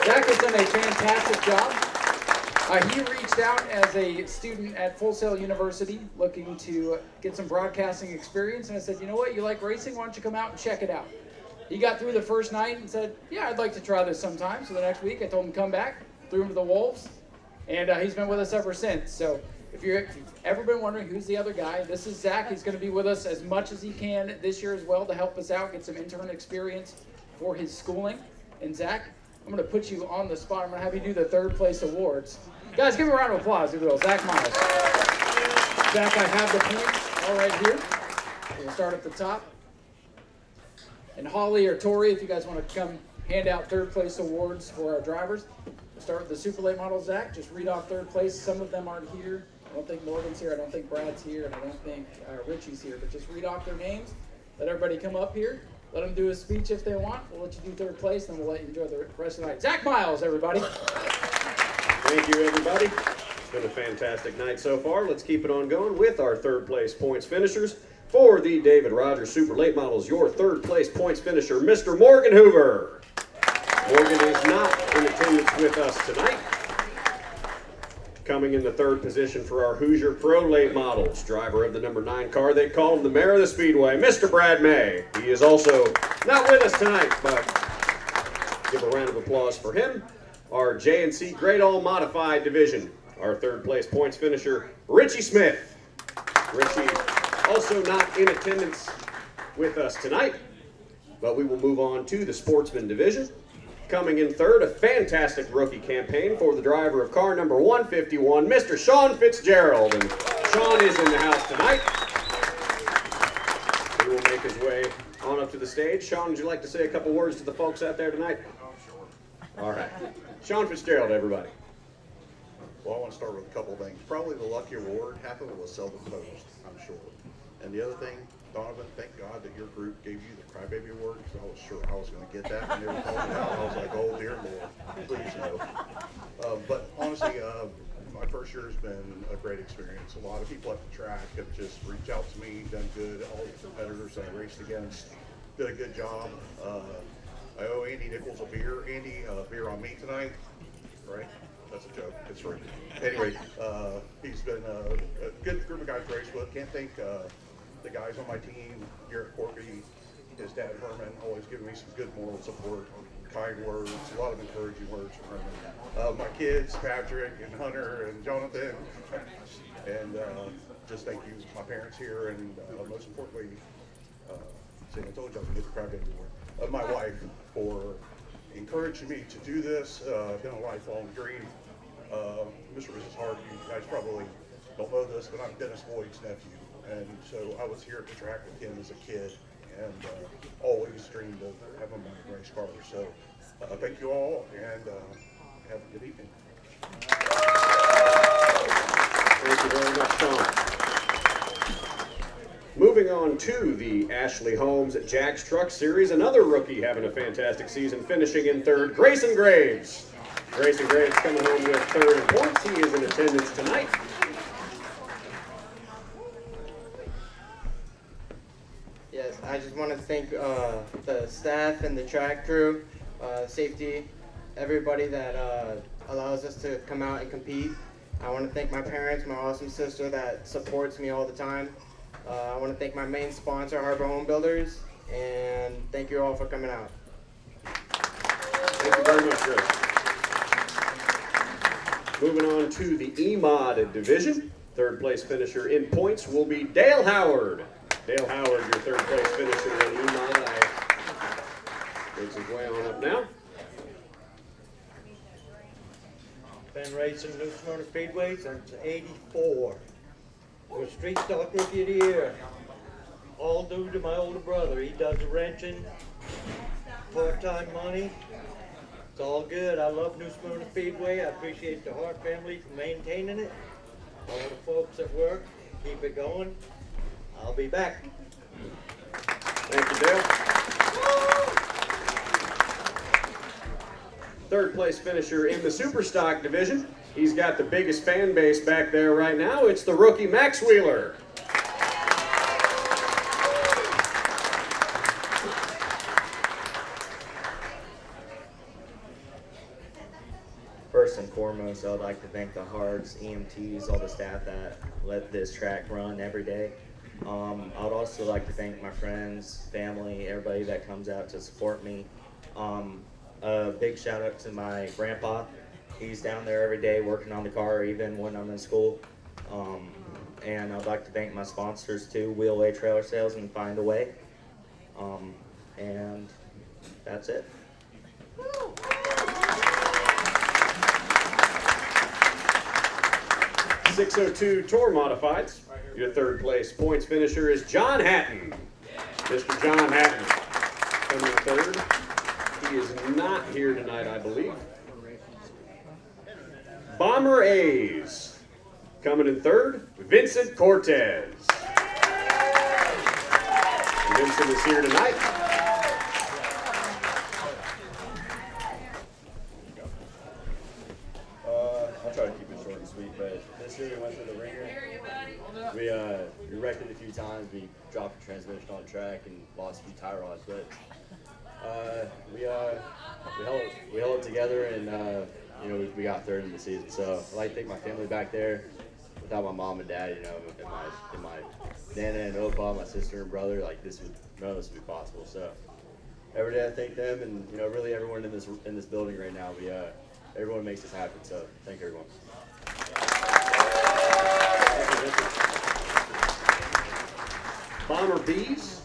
Zach has done a fantastic job. He reached out as a student at Full Sail University looking to get some broadcasting experience, and I said, you know what, you like racing? Why don't you come out and check it out? He got through the first night and said, yeah, I'd like to try this sometime. So the next week I told him to come back, threw him to the Wolves, and he's been with us ever since. So if you've ever been wondering who's the other guy, this is Zach. He's going to be with us as much as he can this year as well to help us out, get some intern experience for his schooling. And Zach, I'm going to put you on the spot. I'm going to have you do the third place awards. Guys, give him a round of applause, if you will. Zach Miles. Zach, I have the points all right here. We'll start at the top. And Holly or Tori, if you guys want to come hand out third place awards for our drivers. We'll start with the super late model, Zach. Just read off third place. Some of them aren't here. I don't think Morgan's here. I don't think Brad's here. And I don't think Richie's here. But just read off their names. Let everybody come up here. Let them do a speech if they want. We'll let you do third place, then we'll let you enjoy the rest of the night. Zach Miles, everybody. Thank you, everybody. It's been a fantastic night so far. Let's keep it on going with our third place points finishers. For the David Rogers Super Late Models, your third place points finisher, Mr. Morgan Hoover. Morgan is not in attendance with us tonight. Coming in the third position for our Hoosier Pro Late Models, driver of the number 9 car, they call him the mayor of the Speedway, Mr. Brad May. He is also not with us tonight, but give a round of applause for him. Our J&C Great All Modified Division, our third place points finisher, Richie Smith. Richie also not in attendance with us tonight, but we will move on to the Sportsman Division. Coming in third, a fantastic rookie campaign for the driver of car number 151, Mr. Sean Fitzgerald. And Sean is in the house tonight. He will make his way on up to the stage. Sean, would you like to say a couple words to the folks out there tonight? All right. Sean Fitzgerald, everybody. Well, I want to start with a couple things. Probably the lucky award, half of it was self-imposed, I'm sure. And the other thing, Donovan, thank God that your group gave you the Crybaby Award, because I was sure I was going to get that when they were calling out. I was like, oh, dear Lord, please no. But honestly, my first year has been a great experience. A lot of people at the track have just reached out to me, done good. All the competitors that I raced against did a good job. I owe Andy Nichols a beer. Andy, beer on me tonight, right? That's a joke. It's free. Anyway, he's been a good group of guys to race with. Can't thank the guys on my team, Garrett Corky, his dad Herman, always giving me some good moral support, kind words, a lot of encouraging words from Herman. My kids, Patrick and Hunter and Jonathan, and just thank you, my parents here, and most importantly, see, I told you I was going to get the Crybaby Award, my wife, for encouraging me to do this. Been a lifelong dream. Mr. and Mrs. Hart, you guys probably don't know this, but I'm Dennis Boyd's nephew. And so I was here at the track with him as a kid, and always dreamed of having my race car. So thank you all, and have a good evening. Thank you very much, Sean. Moving on to the Ashley Holmes Jack's Truck Series, another rookie having a fantastic season, finishing in third, Grayson Graves. Grayson Graves coming home with third in points. He is in attendance tonight. Yes, I just want to thank the staff and the track crew, safety, everybody that allows us to come out and compete. I want to thank my parents, my awesome sister that supports me all the time. I want to thank my main sponsor, Harbor Home Builders, and thank you all for coming out. Thank you very much, Chris. Moving on to the E-Mod division. Third place finisher in points will be Dale Howard. Dale Howard, your third place finisher in E-Mod. Makes his way on up now. Been racing New Smyrna Speedway since '84. Was Street Stock Rookie of the Year. All due to my older brother. He does the wrenching, part-time money. It's all good. I love New Smyrna Speedway. I appreciate the Hart family for maintaining it. All the folks at work, keep it going. I'll be back. Thank you, Dale. Third place finisher in the Superstock division. He's got the biggest fan base back there right now. It's the rookie Max Wheeler. First and foremost, I would like to thank the Hards, EMTs, all the staff that let this track run every day. I would also like to thank my friends, family, everybody that comes out to support me. A big shout out to my grandpa. He's down there every day working on the car, even when I'm in school. And I'd like to thank my sponsors too, Wheelway Trailer Sales and Find a Way. And that's it. 602 Tour Modifieds. Your third place points finisher is John Hatton. Mr. John Hatton coming in third. He is not here tonight, I believe. Bomber A's. Coming in third, Vincent Cortez. Vincent is here tonight. I'll try to keep it short and sweet, but this year we went through the ringer. We wrecked it a few times. We dropped the transmission on the track and lost a few tie rods, but we held it together, and we got third in the season. So I'd like to thank my family back there. Without my mom and dad, and my Nana and Opa, my sister and brother, none of this would be possible. So every day I thank them, and really everyone in this building right now. Everyone makes this happen. So thank everyone. Bomber B's.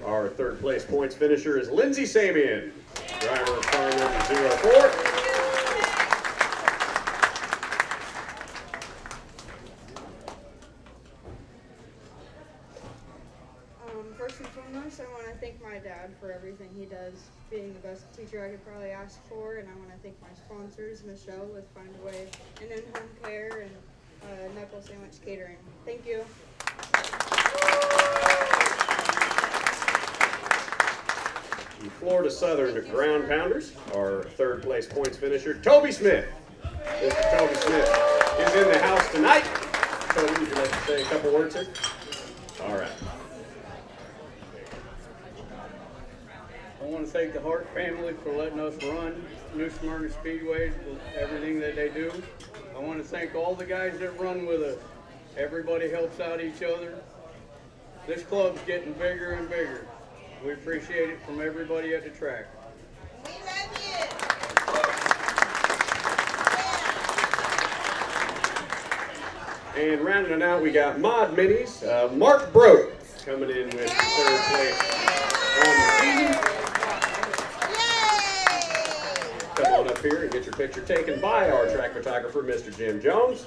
Our third place points finisher is Lindsay Samian, driver of car number 04. First and foremost, I want to thank my dad for everything he does, being the best teacher I could probably ask for, and I want to thank my sponsors, Michelle with Find a Way, and then Home Care and Knuckle Sandwich Catering. Thank you. The Florida Southern Ground Pounders, our third place points finisher, Toby Smith. Mr. Toby Smith is in the house tonight. Toby, would you like to say a couple words here? All right. I want to thank the Hart family for letting us run New Smyrna Speedway with everything that they do. I want to thank all the guys that run with us. Everybody helps out each other. This club's getting bigger and bigger. We appreciate it from everybody at the track. And rounding it out, we got Mod Minis. Mark Broke coming in with third place on the season. Come on up here and get your picture taken by our track photographer, Mr. Jim Jones.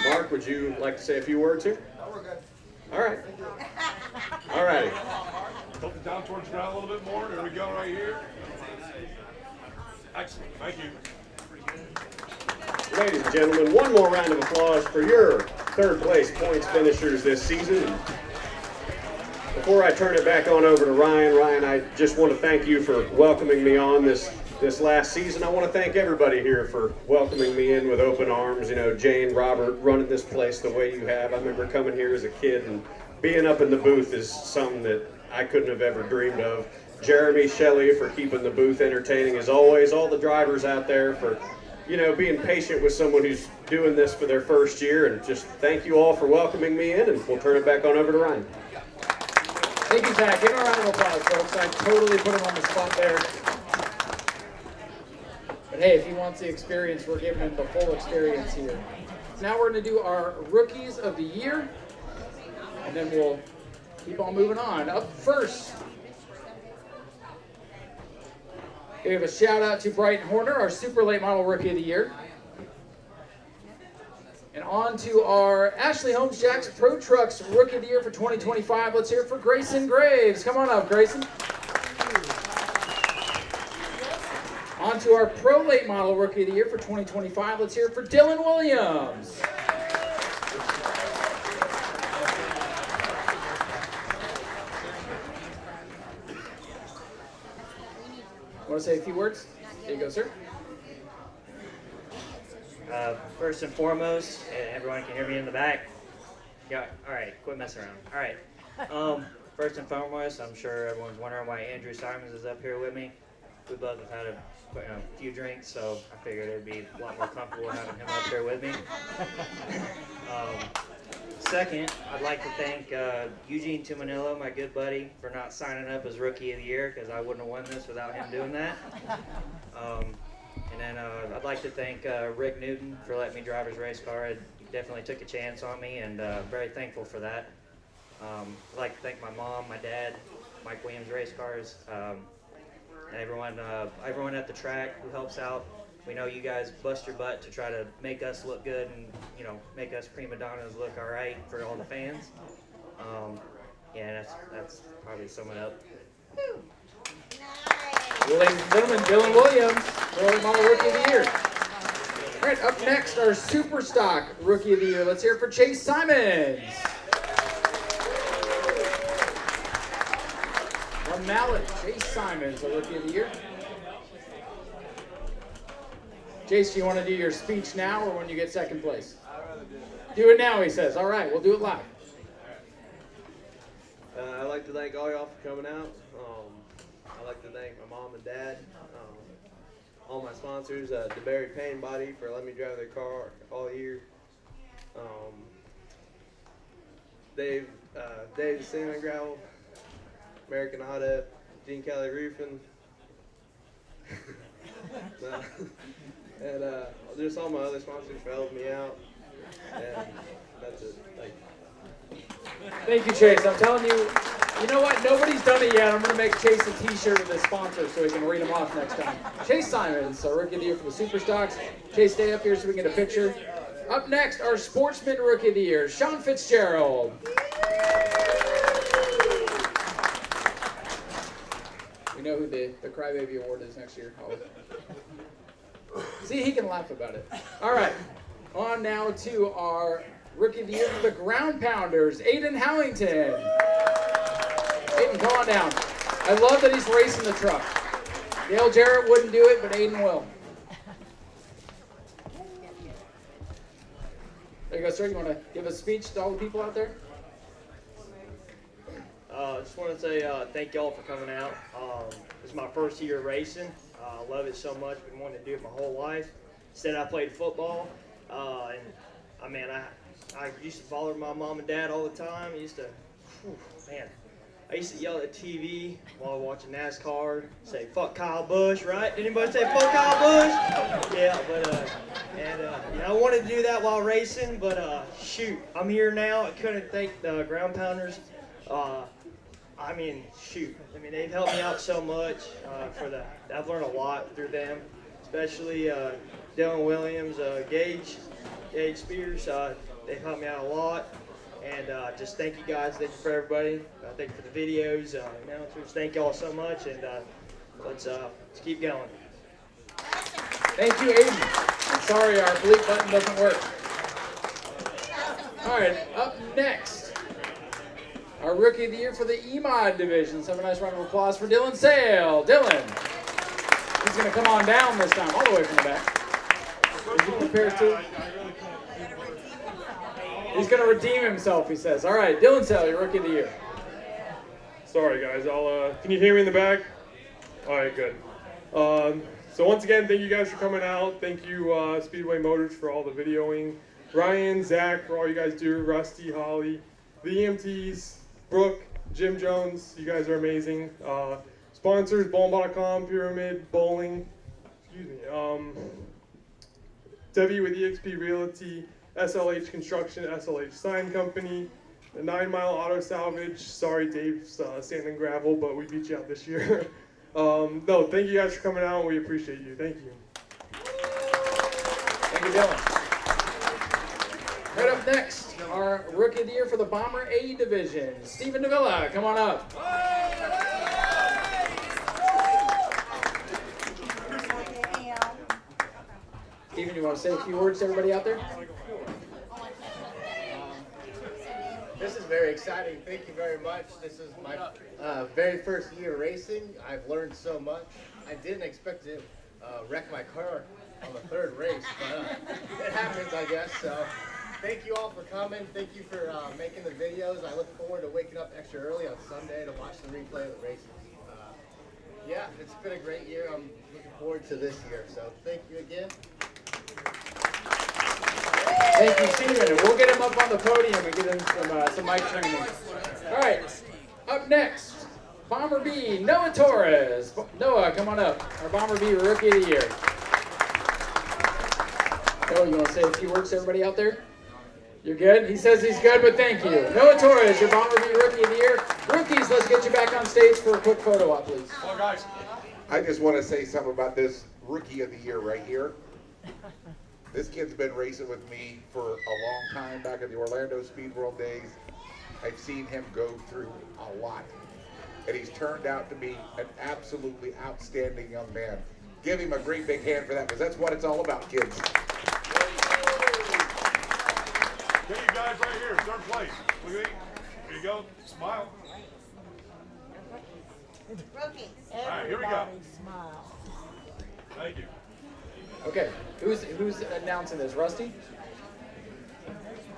Mark, would you like to say a few words here? No, we're good. All right. All righty. Tilt it down towards the ground a little bit more. There we go, right here. Excellent. Thank you. Ladies and gentlemen, one more round of applause for your third place points finishers this season. Before I turn it back on over to Ryan, I just want to thank you for welcoming me on this last season. I want to thank everybody here for welcoming me in with open arms. You know, Jane, Robert, running this place the way you have. I remember coming here as a kid, and being up in the booth is something that I couldn't have ever dreamed of. Jeremy, Shelley for keeping the booth entertaining as always. All the drivers out there for, you know, being patient with someone who's doing this for their first year. And just thank you all for welcoming me in, and we'll turn it back on over to Ryan. Thank you, Zach. Give him a round of applause, folks. I totally put him on the spot there. But hey, if he wants the experience, we're giving him the full experience here. Now we're going to do our Rookies of the Year, and then we'll keep on moving on. Up first, we have a shout out to Brighton Horner, our Super Late Model Rookie of the Year. And on to our Ashley Holmes Jacks Pro Trucks Rookie of the Year for 2025. Let's hear it for Grayson Graves. Come on up, Grayson. On to our Pro Late Model Rookie of the Year for 2025. Let's hear it for Dylan Williams. Want to say a few words? There you go, sir. First and foremost, and everyone can hear me in the back. Yeah, all right, quit messing around. All right. First and foremost, I'm sure everyone's wondering why Andrew Simons is up here with me. We both have had a few drinks, so I figured it'd be a lot more comfortable having him up here with me. Second, I'd like to thank Eugene Tumanillo, my good buddy, for not signing up as Rookie of the Year, because I wouldn't have won this without him doing that. And then I'd like to thank Rick Newton for letting me drive his race car. He definitely took a chance on me, and very thankful for that. I'd like to thank my mom, my dad, Mike Williams Race Cars, and everyone at the track who helps out. We know you guys bust your butt to try to make us look good and, you know, make us prima donnas look all right for all the fans. Yeah, that's probably sum it up. Well, ladies and gentlemen, Dylan Williams, Pro Model Rookie of the Year. All right, up next, our Super Stock Rookie of the Year. Let's hear it for Chase Simons. On Mallet, Chase Simons, a Rookie of the Year. Chase, do you want to do your speech now or when you get second place? Do it now, he says. All right, we'll do it live. I'd like to thank all y'all for coming out. I'd like to thank my mom and dad, all my sponsors, DeBerry Paint and Body for letting me drive their car all year. Dave the Sand and Gravel, American Auto, Gene Kelly Roofing, and just all my other sponsors for helping me out. And that's it. Thank you. Thank you, Chase. I'm telling you, you know what? Nobody's done it yet. I'm going to make Chase a t-shirt with his sponsor so he can read them off next time. Chase Simons, our Rookie of the Year for the Super Stocks. Chase, stay up here so we can get a picture. Up next, our Sportsman Rookie of the Year, Sean Fitzgerald. We know who the Crybaby Award is next year. See, he can laugh about it. All right, on now to our Rookie of the Year for the Ground Pounders, Aiden Howington. Aiden, come on down. I love that he's racing the truck. Dale Jarrett wouldn't do it, but Aiden will. There you go, sir. You want to give a speech to all the people out there? Just want to say thank y'all for coming out. This is my first year racing. I love it so much. Been wanting to do it my whole life. Instead, I played football, and I used to bother my mom and dad all the time. I used to yell at the TV while watching NASCAR, say "fuck Kyle Busch," right? Anybody say "fuck Kyle Busch"? Yeah, but I wanted to do that while racing, but shoot, I'm here now. I couldn't thank the Ground Pounders. They've helped me out so much. I've learned a lot through them, especially Dylan Williams, Gage Spears. They've helped me out a lot, And just thank you guys. Thank you for everybody. Thank you for the videos, announcers. Thank y'all so much. And let's keep going. Thank you, Aiden. I'm sorry, our bleep button doesn't work. All right, up next, our Rookie of the Year for the EMOD division. Let's have a nice round of applause for Dylan Sale. Dylan, he's going to come on down this time, all the way from the back. Is he prepared to? He's going to redeem himself, he says. All right, Dylan Sale, your Rookie of the Year. Sorry, guys. Can you hear me in the back? All right, good. So once again, thank you guys for coming out. Thank you, Speedway Motors, for all the videoing. Ryan, Zach, for all you guys do. Rusty, Holly, the EMTs, Brooke, Jim Jones. You guys are amazing. Sponsors, bowlball.com, Pyramid, Bowling. Excuse me. Debbie with EXP Realty, SLH Construction, SLH Sign Company, the 9 Mile Auto Salvage. Sorry, Dave, sand and gravel, but we beat you out this year. No, thank you guys for coming out. We appreciate you. Thank you. Thank you, Dylan. Right up next, our Rookie of the Year for the Bomber A division, Stephen Davila. Come on up. Stephen, you want to say a few words to everybody out there? This is very exciting. Thank you very much. This is my very first year racing. I've learned so much. I didn't expect to wreck my car on the third race, but it happens, I guess. So thank you all for coming. Thank you for making the videos. I look forward to waking up extra early on Sunday to watch the replay of the races. Yeah, it's been a great year. I'm looking forward to this year. So thank you again. Thank you, Stephen. And we'll get him up on the podium and get him some mic training. All right, up next, Bomber B, Noah Torres. Noah, come on up. Our Bomber B Rookie of the Year. Noah, you want to say a few words to everybody out there? You're good? He says he's good, but thank you. Noah Torres, your Bomber B Rookie of the Year. Rookies, let's get you back on stage for a quick photo op, please. Come on, guys. I just want to say something about this Rookie of the Year right here. This kid's been racing with me for a long time, back in the Orlando Speed World days. I've seen him go through a lot. And he's turned out to be an absolutely outstanding young man. Give him a great big hand for that, because that's what it's all about, kids. Okay, you guys right here, third place. Look at me. Here you go. Smile. Rookie. All right, here we go. Smile. Thank you. Okay, who's announcing this? Rusty?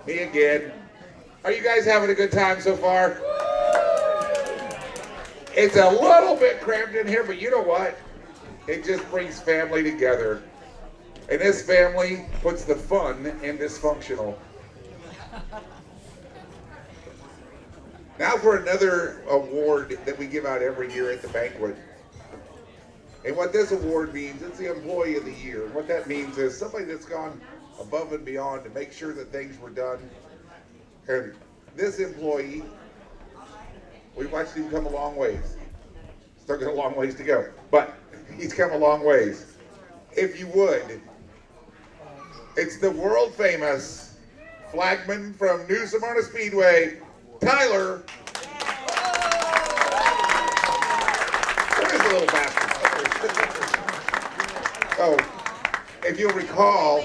Me again. Are you guys having a good time so far? It's a little bit cramped in here, but you know what? It just brings family together. And this family puts the fun in dysfunctional. Now for another award that we give out every year at the Banquet. And what this award means, it's the Employee of the Year. And what that means is somebody that's gone above and beyond to make sure that things were done. And this employee, we've watched him come a long ways. Still got a long ways to go, but he's come a long ways. If you would, it's the world famous flagman from New Smyrna Speedway, Tyler. Where's the little bastard? Oh, if you'll recall,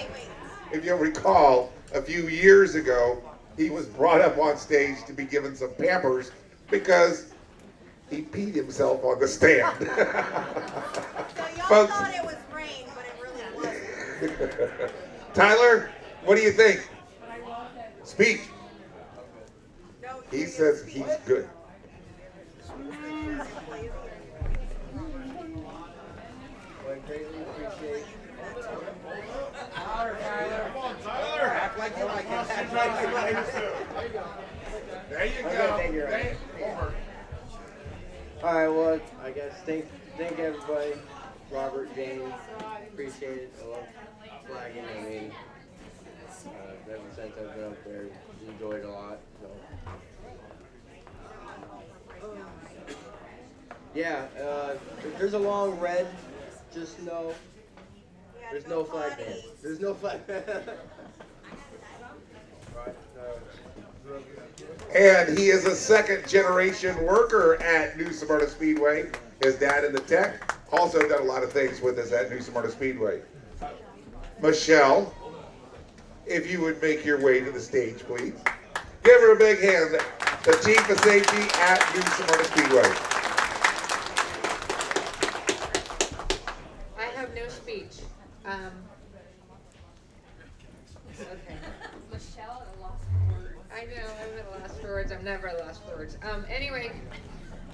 a few years ago, he was brought up on stage to be given some Pampers because he peed himself on the stand. So y'all thought it was rain, but it really wasn't. Tyler, what do you think? Speak. He says he's good. I greatly appreciate Tyler. Act like you like it. Act like you like it. There you go. Thank you. All right, well, I guess thank everybody. Robert, James, appreciate it. I love flagging. I mean, ever since I've been up there, enjoyed it a lot. So. Yeah, if there's a long red, just know there's no flag band. There's no flag band. Right. And he is a second-generation worker at New Smyrna Speedway. His dad in the tech, also done a lot of things with us at New Smyrna Speedway. Michelle, if you would make your way to the stage, please. Give her a big hand, the Chief of Safety at New Smyrna Speedway. I have no speech. Okay. Michelle at a loss for words. I know, I'm at a loss for words. I'm never at a loss for words. Anyway,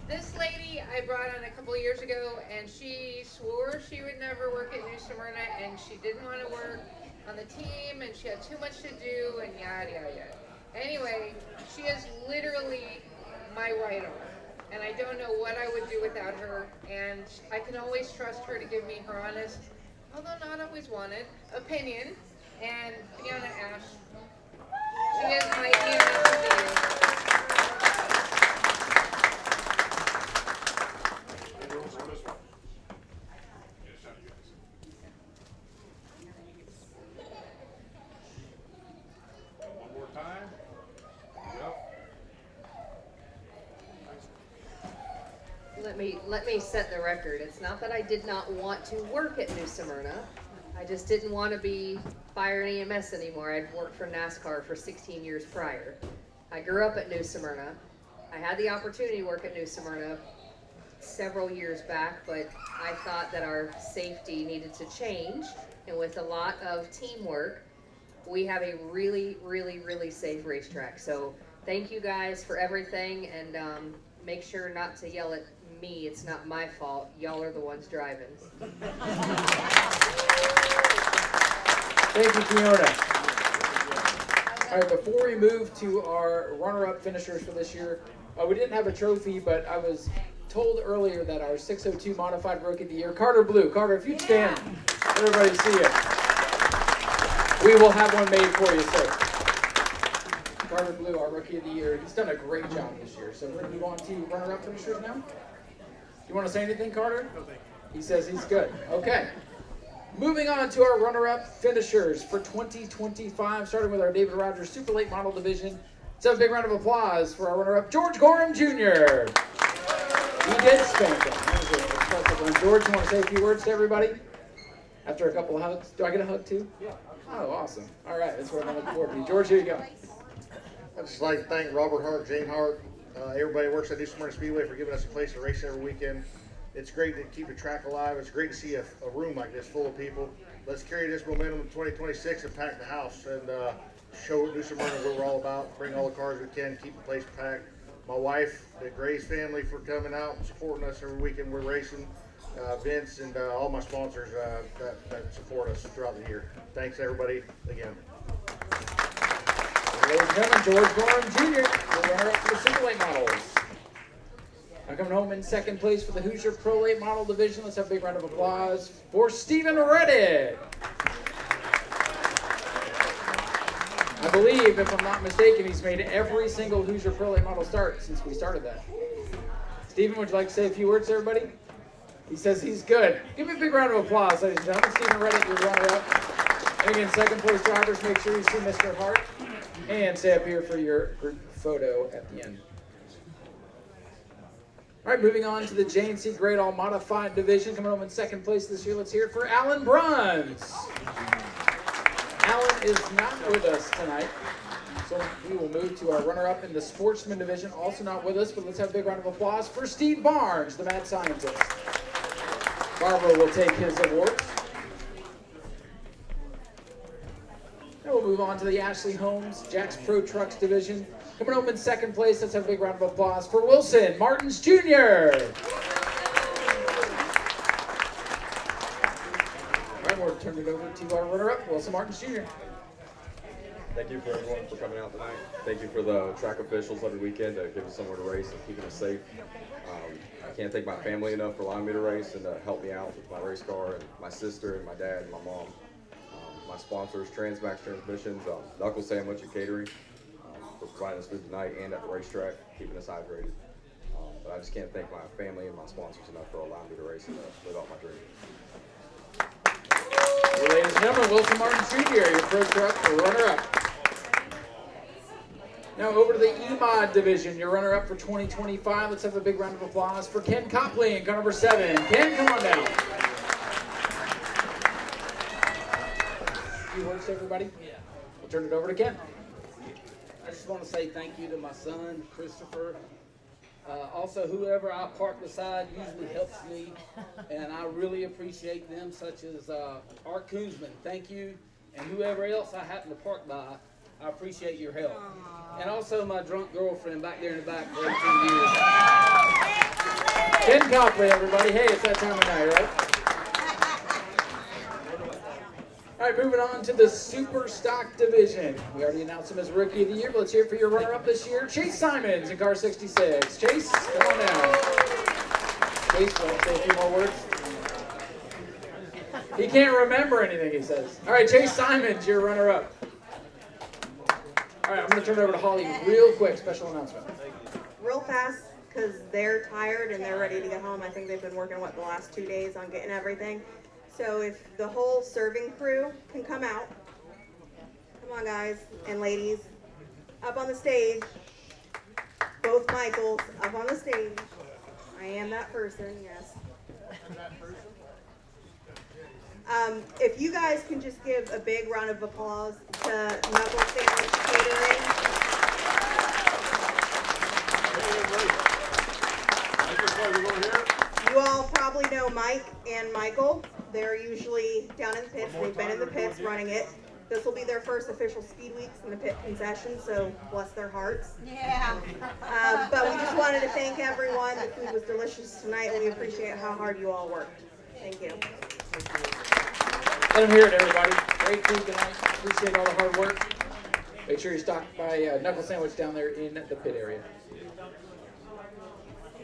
this lady I brought on a couple of years ago, and she swore she would never work at New Smyrna, and she didn't want to work on the team, and she had too much to do, and yada, yada, yada. Anyway, she is literally my right arm, and I don't know what I would do without her, and I can always trust her to give me her honest, although not always wanted, opinion. And Fiona Ash, she is my EMS. One more time. Yep. Let me set the record. It's not that I did not want to work at New Smyrna. I just didn't want to be fire and EMS anymore. I'd worked for NASCAR for 16 years prior. I grew up at New Smyrna. I had the opportunity to work at New Smyrna several years back, but I thought that our safety needed to change. And with a lot of teamwork, we have a really, really, really safe racetrack. So thank you guys for everything, and make sure not to yell at me. It's not my fault. Y'all are the ones driving. Thank you, Fiona. All right, before we move to our runner-up finishers for this year, we didn't have a trophy, but I was told earlier that our 602 Modified Rookie of the Year, Carter Blue. Carter, if you'd stand, everybody see you. We will have one made for you, sir. Carter Blue, our Rookie of the Year. He's done a great job this year. So we're going to move on to runner-up finishers now. You want to say anything, Carter? No, thank you. He says he's good. Okay. Moving on to our runner-up finishers for 2025, starting with our David Rogers Super Late Model Division. Let's have a big round of applause for our runner-up, George Gorham Jr. He did spank him. That was an impressive one. George, you want to say a few words to everybody? After a couple of hugs. Do I get a hug too? Yeah. Oh, awesome. All right, that's what I'm looking forward to. George, here you go. I'd just like to thank Robert Hart, Jane Hart, everybody who works at New Smyrna Speedway for giving us a place to race every weekend. It's great to keep the track alive. It's great to see a room like this full of people. Let's carry this momentum in 2026 and pack the house and show New Smyrna what we're all about. Bring all the cars we can, keep the place packed. My wife, the Grace family, for coming out and supporting us every weekend we're racing. Vince and all my sponsors that support us throughout the year. Thanks everybody again. Ladies and gentlemen, George Gorham Jr., the runner-up for the Super Late Models. Now coming home in second place for the Hoosier Pro Late Model Division. Let's have a big round of applause for Stephen Reddick. I believe, if I'm not mistaken, he's made every single Hoosier Pro Late Model start since we started that. Stephen, would you like to say a few words to everybody? He says he's good. Give me a big round of applause, ladies and gentlemen. Stephen Reddick, your runner-up. And again, second place drivers, make sure you see Mr. Hart. And stay up here for your group photo at the end. All right, moving on to the J&C Great All Modified Division. Coming home in second place this year, let's hear it for Alan Bruns. Alan is not with us tonight, so we will move to our runner-up in the Sportsman Division. Also not with us, but let's have a big round of applause for Steve Barnes, the mad scientist. Barbara will take his award. Now we'll move on to the Ashley Holmes Jack's Pro Trucks Division. Coming home in second place, let's have a big round of applause for Wilson Martins Jr. All right, we'll turn it over to our runner-up, Wilson Martins Jr. Thank you for everyone for coming out tonight. Thank you for the track officials every weekend to give us somewhere to race and keeping us safe. I can't thank my family enough for allowing me to race and to help me out with my race car, and my sister and my dad and my mom. My sponsors, Transmax Transmissions, Knuckle Sandwich and Catering, for providing us food tonight and at the racetrack, keeping us hydrated. But I just can't thank my family and my sponsors enough for allowing me to race and live out my dream. Ladies and gentlemen, Wilson Martins Jr., your pro truck runner-up. Now over to the EMOD division, your runner-up for 2025. Let's have a big round of applause for Ken Copley in car number 7. Ken, come on down. A few words to everybody? We'll turn it over to Ken. I just want to say thank you to my son, Christopher. Also, whoever I park beside usually helps me, and I really appreciate them, such as Art Koonsman. Thank you. And whoever else I happen to park by, I appreciate your help. And also my drunk girlfriend back there in the back for 18 years. Ken Copley, everybody. Hey, it's that time of night, right? All right, moving on to the Super Stock division. We already announced him as Rookie of the Year, but let's hear it for your runner-up this year, Chase Simons in car 66. Chase, come on down. Chase, want to say a few more words? He can't remember anything he says. All right, Chase Simons, your runner-up. All right, I'm going to turn it over to Holly real quick. Special announcement. Real fast, because they're tired and they're ready to get home. I think they've been working, the last 2 days on getting everything. So if the whole serving crew can come out, come on guys and ladies, up on the stage, both Michaels up on the stage. I am that person, yes. If you guys can just give a big round of applause to Knuckle Sandwich Catering. You all probably know Mike and Michael. They're usually down in the pits. They've been in the pits running it. This will be their first official Speed Weeks in the pit concession, so bless their hearts. Yeah. But we just wanted to thank everyone. The food was delicious tonight. We appreciate how hard you all worked. Thank you. Let them hear it, everybody. Great food tonight. Appreciate all the hard work. Make sure you stop by Knuckle Sandwich down there in the pit area.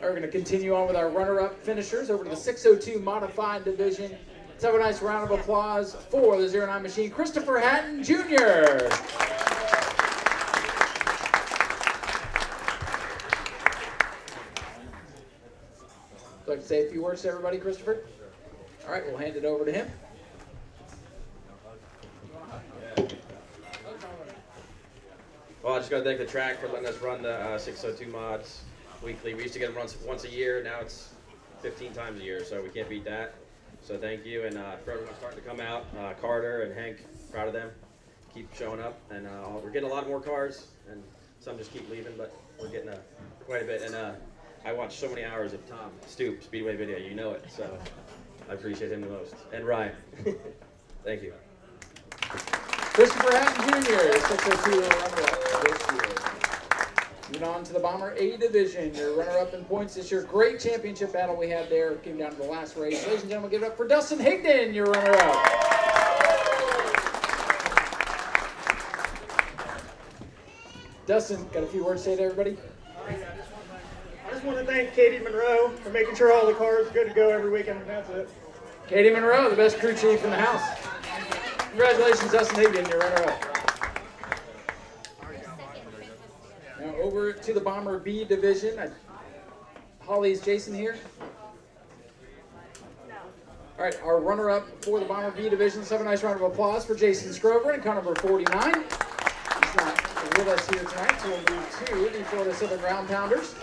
We're going to continue on with our runner-up finishers over to the 602 Modified Division. Let's have a nice round of applause for the 09 machine, Christopher Hatton Jr. Would you like to say a few words to everybody, Christopher? All right, we'll hand it over to him. Well, I just got to thank the track for letting us run the 602 mods weekly. We used to get them once a year. Now it's 15 times a year, so we can't beat that. So thank you, and for everyone starting to come out, Carter and Hank, proud of them. Keep showing up, and we're getting a lot more cars, and some just keep leaving, but we're getting quite a bit. And I watched so many hours of Tom Stoop Speedway video, you know it, so I appreciate him the most. And Ryan, thank you. Christopher Hatton Jr., 602 runner-up this year. Moving on to the Bomber A division, your runner-up in points this year. Great championship battle we had there. Came down to the last race. Ladies and gentlemen, give it up for Dustin Higdon, your runner-up. Dustin, got a few words to say to everybody? I just want to thank Katie Monroe for making sure all the cars are good to go every weekend, and that's it. Katie Monroe, the best crew chief in the house. Congratulations, Dustin Higdon, your runner-up. Now over to the Bomber B division. Holly, is Jason here? No. All right, our runner-up for the Bomber B division. Let's have a nice round of applause for Jason Scrover in car number 49. He's not with us here tonight, so we'll move to the Florida Southern Ground Pounders.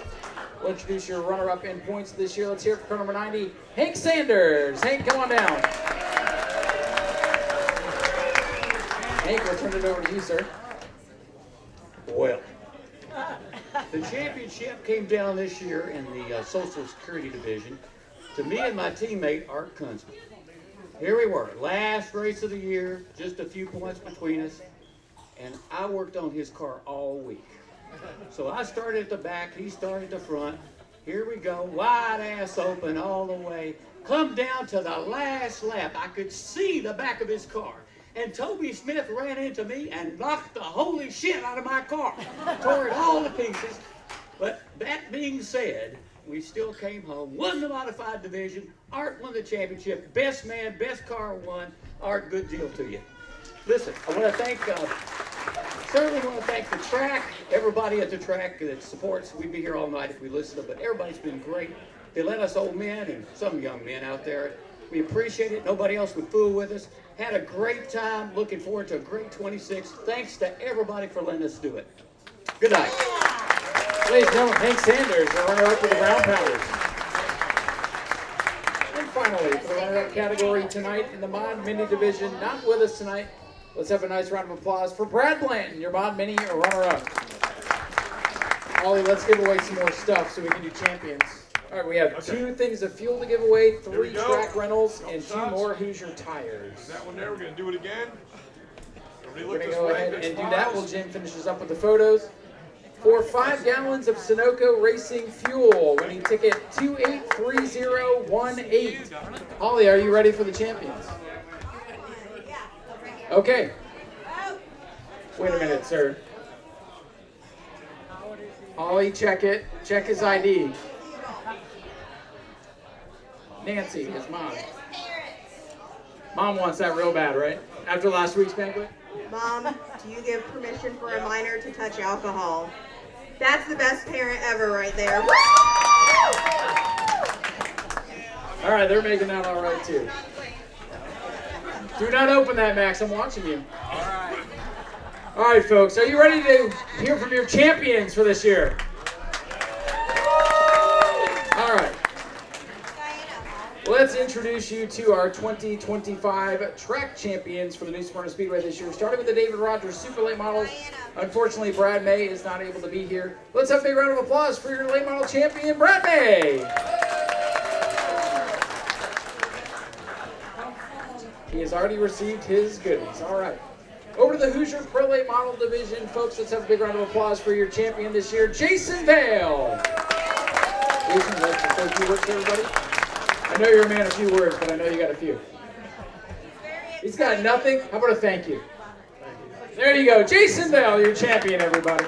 We'll introduce your runner-up in points this year. Let's hear it for car number 90, Hank Sanders. Hank, come on down. Hank, we'll turn it over to you, sir. Well, the championship came down this year in the Social Security division to me and my teammate, Art Koonsman. Here we were, last race of the year, just a few points between us, and I worked on his car all week. So I started at the back, he started at the front. Here we go, wide ass open all the way. Come down to the last lap, I could see the back of his car. And Toby Smith ran into me and knocked the holy shit out of my car. Tore it all to pieces. But that being said, we still came home, won the modified division. Art won the championship. Best man, best car won. Art, good deal to you. Listen, I want to thank, certainly want to thank the track, everybody at the track that supports. We'd be here all night if we listened, but everybody's been great. They let us old men and some young men out there. We appreciate it. Nobody else would fool with us. Had a great time. Looking forward to a great 26. Thanks to everybody for letting us do it. Good night. Ladies and gentlemen, Hank Sanders, the runner-up with the Brown Pounders. And finally, for the runner-up category tonight in the Mod Mini division, not with us tonight, let's have a nice round of applause for Brad Blanton, your Mod Mini runner-up. Ollie, let's give away some more stuff so we can do champions. All right, we have 2 things of fuel to give away, 3 track rentals, and 2 more Hoosier tires. That one there, we're going to do it again. We're going to go ahead and do that while Jim finishes up with the photos. For 5 gallons of Sunoco Racing fuel, winning ticket 283018. Holly, are you ready for the champions? Okay. Wait a minute, sir. Holly, check it. Check his ID. Nancy, his mom. Mom wants that real bad, right? After last week's banquet? Mom, do you give permission for a minor to touch alcohol? That's the best parent ever right there. All right, they're making that all right, too. Do not open that, Max. I'm watching you. All right, folks. Are you ready to hear from your champions for this year? All right. Let's introduce you to our 2025 track champions for the New Smyrna Speedway this year. Starting with the David Rogers Super Late Models. Unfortunately, Brad May is not able to be here. Let's have a big round of applause for your late model champion, Brad May. He has already received his goodies. All right. Over to the Hoosier Pro Late Model Division. Folks, let's have a big round of applause for your champion this year, Jason Vale. Jason, let's say a few words to everybody. I know you're a man of few words, but I know you got a few. He's got nothing. How about a thank you? There you go. Jason Vale, your champion, everybody.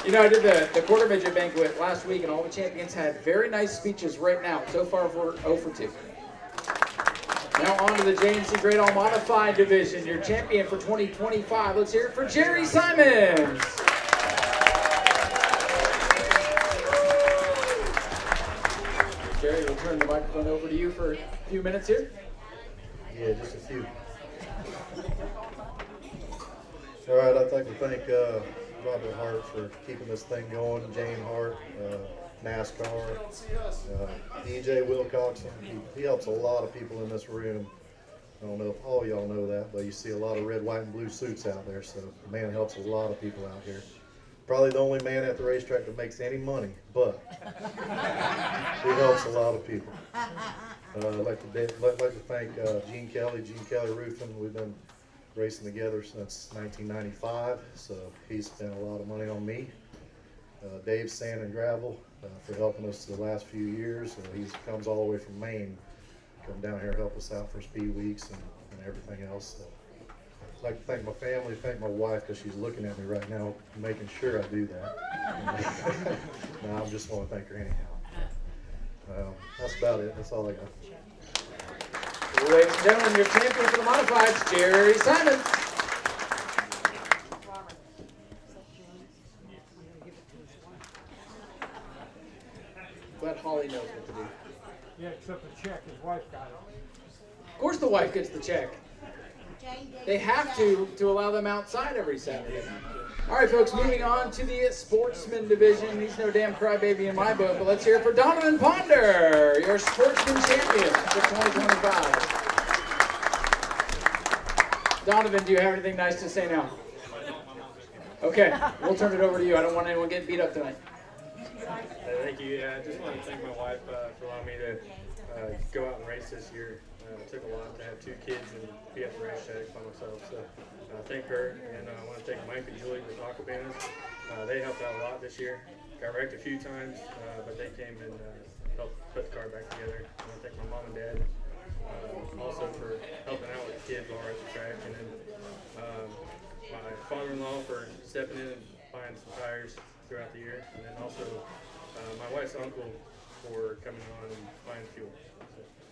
You know, I did the quarter midget banquet last week, and all the champions had very nice speeches right now. So far, we're 0 for 2. Now on to the JNC Great All Modified Division, your champion for 2025. Let's hear it for Jerry Simons. Jerry, we'll turn the microphone over to you for a few minutes here. Yeah, just a few. All right, I'd like to thank Robert Hart for keeping this thing going, Jane Hart, NASCAR, DJ Wilcoxon. He helps a lot of people in this room. I don't know if all y'all know that, but you see a lot of red, white, and blue suits out there, so the man helps a lot of people out here. Probably the only man at the racetrack that makes any money, but he helps a lot of people. I'd like to thank Gene Kelly Roofing. We've been racing together since 1995, so he spent a lot of money on me. Dave Sand and Gravel for helping us the last few years. He comes all the way from Maine, come down here and help us out for speed weeks and everything else. So I'd like to thank my family, thank my wife, because she's looking at me right now, making sure I do that. No, I just want to thank her anyhow. That's about it. That's all I got. Ladies and gentlemen, your champion for the modifieds, Jerry Simons. Glad Holly knows what to do. Yeah, except the check. His wife got it. Of course the wife gets the check. They have to allow them outside every Saturday. All right, folks, moving on to the sportsman division. He's no damn crybaby in my book, but let's hear it for Donovan Ponder, your sportsman champion for 2025. Donovan, do you have anything nice to say now? Okay, we'll turn it over to you. I don't want anyone getting beat up tonight. Thank you. Yeah, I just want to thank my wife for allowing me to go out and race this year. It took a lot to have 2 kids and be at the racetrack by myself. So thank her, and I want to thank Mike and Julie with Aquabanas. They helped out a lot this year. Got wrecked a few times, but they came and helped put the car back together. I want to thank my mom and dad also for helping out with the kids while we're at the track, and then my father-in-law for stepping in and buying some tires throughout the year, and then also my wife's uncle for coming on and buying fuel. So,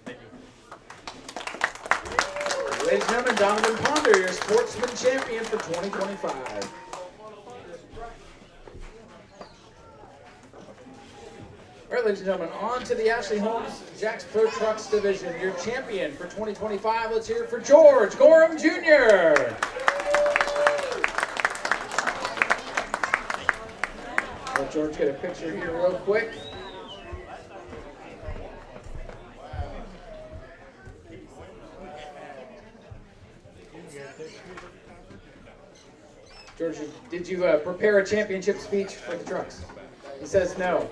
thank you. Ladies and gentlemen, Donovan Ponder, your sportsman champion for 2025. All right, ladies and gentlemen, on to the Ashley Holmes Jack's Pro Trucks division. Your champion for 2025. Let's hear it for George Gorham Jr. have George get a picture here real quick. George, did you prepare a championship speech for the trucks? He says no.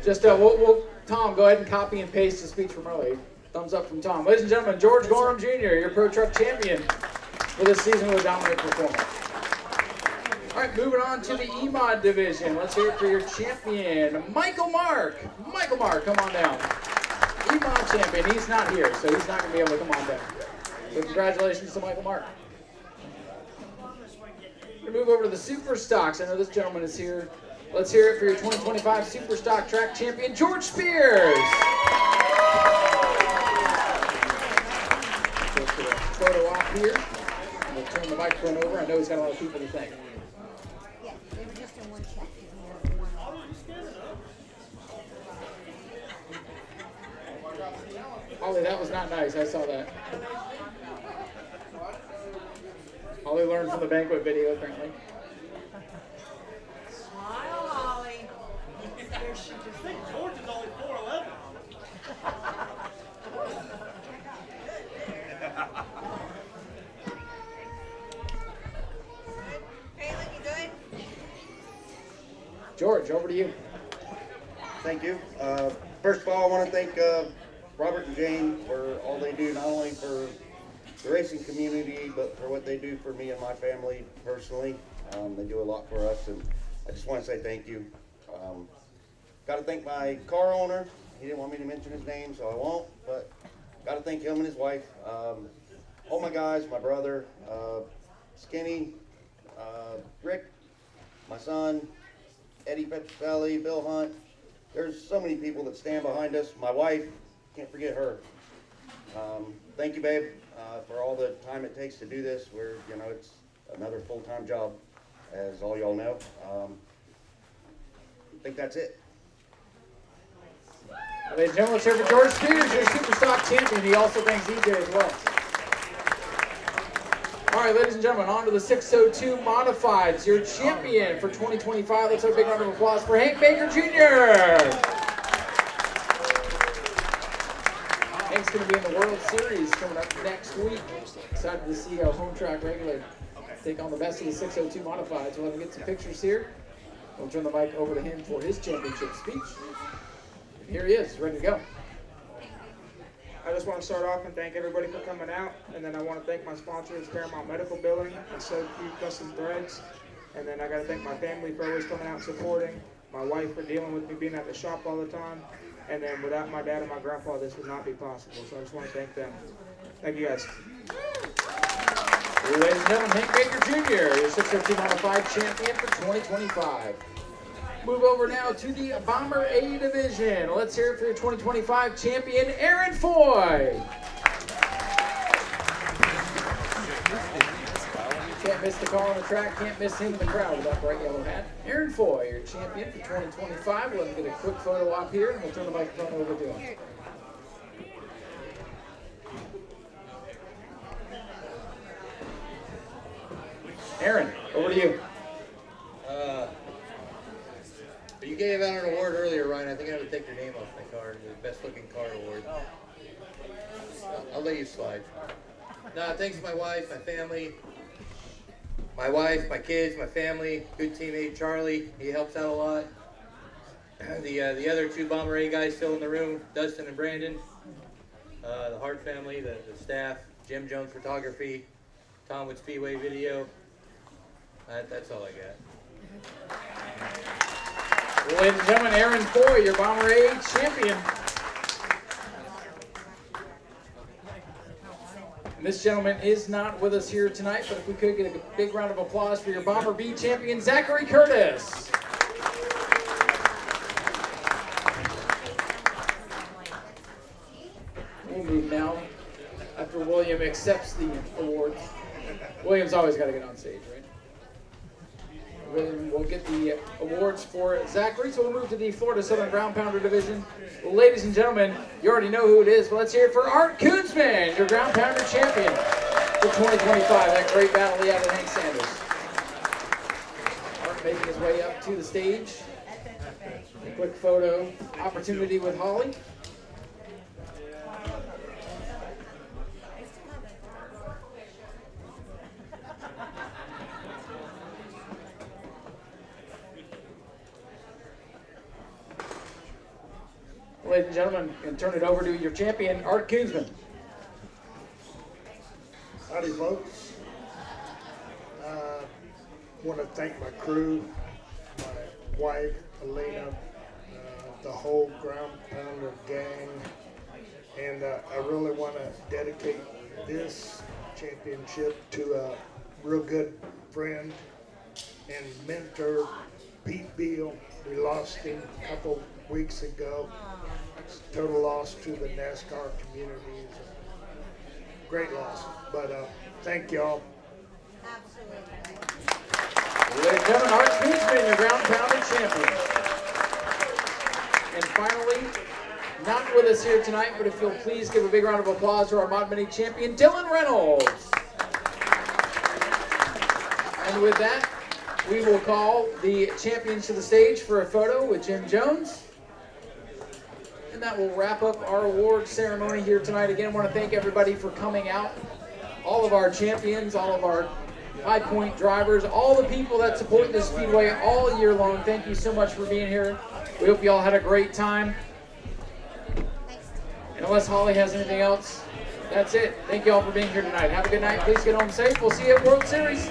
Just, Tom, go ahead and copy and paste the speech from earlier. Thumbs up from Tom. Ladies and gentlemen, George Gorham Jr., your Pro Truck champion for this season with a dominant performance. All right, moving on to the EMOD division. Let's hear it for your champion, Michael Mark. Michael Mark, come on down. EMOD champion, he's not here, so he's not going to be able to come on down. So congratulations to Michael Mark. We're going to move over to the Super Stocks. I know this gentleman is here. Let's hear it for your 2025 Super Stock Track champion, George Spears. Photo op here. We'll turn the microphone over. I know he's got a lot of people to thank. Yeah, they were just in one check. Holly, that was not nice. I saw that. Holly learned from the Banquet video, apparently. Smile, Holly. There she I think George is only 4'11". Kaylin, you good? George, over to you. Thank you. First of all, I want to thank Robert and Jane for all they do, not only for the racing community, but for what they do for me and my family personally. They do a lot for us, and I just want to say thank you. Got to thank my car owner. He didn't want me to mention his name, so I won't, but got to thank him and his wife. All my guys, my brother, Skinny, Rick, my son, Eddie Petroselli, Bill Hunt. There's so many people that stand behind us. My wife, can't forget her. Thank you, babe, for all the time it takes to do this. It's another full-time job, as all y'all know. I think that's it. Ladies and gentlemen, let's hear for George Spears, your Super Stock champion. He also thanks EJ as well. All right, ladies and gentlemen, on to the 602 Modifieds, your champion for 2025. Let's have a big round of applause for Hank Baker Jr. Hank's going to be in the World Series coming up next week. Excited to see our home track regular take on the best of the 602 Modifieds. We'll have to get some pictures here. We'll turn the mic over to him for his championship speech. Here he is, ready to go. I just want to start off and thank everybody for coming out, and then I want to thank my sponsors, Paramount Medical Billing, and So Cute Custom Threads, and then I got to thank my family for always coming out and supporting, my wife for dealing with me being at the shop all the time, and then without my dad and my grandpa, this would not be possible, so I just want to thank them. Thank you guys. Ladies and gentlemen, Hank Baker Jr., your 602 Modified champion for 2025. Move over now to the Bomber A division. Let's hear it for your 2025 champion, Aaron Foy. Can't miss the car on the track, can't miss him in the crowd with that bright yellow hat. Aaron Foy, your champion for 2025. We'll get a quick photo op here, and we'll turn the microphone over to him. Aaron, over to you. You gave out an award earlier, Ryan. I think I have to take your name off my car, the best looking car award. I'll let you slide. No, thanks to my wife, my family, my kids, my family, good teammate Charlie. He helps out a lot. The other two Bomber A guys still in the room, Dustin and Brandon. The Hart family, the staff, Jim Jones Photography, Tom with Speedway Video. That's all I got. Ladies and gentlemen, Aaron Foy, your Bomber A champion. And this gentleman is not with us here tonight, but if we could get a big round of applause for your Bomber B champion, Zachary Curtis. We'll move now after William accepts the awards. William's always got to get on stage, right? We'll get the awards for Zachary, so we'll move to the Florida Southern Ground Pounder division. Well, ladies and gentlemen, you already know who it is, but let's hear it for Art Koonsman, your Ground Pounder champion for 2025. That great battle he had with Hank Sanders. Art making his way up to the stage. A quick photo opportunity with Holly. Ladies and gentlemen, and turn it over to your champion, Art Koonsman. Howdy, folks. Want to thank my crew, my wife, Elena, the whole Ground Pounder gang, and I really want to dedicate this championship to a real good friend and mentor, Pete Beal. We lost him a couple weeks ago. It's a total loss to the NASCAR community. It's a great loss, but thank y'all. Ladies and gentlemen, Art Koonsman, your ground pounding champion. And finally, not with us here tonight, but if you'll please give a big round of applause to our Mod Mini champion, Dylan Reynolds. And with that, we will call the champions to the stage for a photo with Jim Jones. And that will wrap up our award ceremony here tonight. Again, I want to thank everybody for coming out. All of our champions, all of our High Point drivers, all the people that support this Speedway all year long. Thank you so much for being here. We hope you all had a great time. And unless Holly has anything else, that's it. Thank you all for being here tonight. Have a good night. Please get home safe. We'll see you at World Series.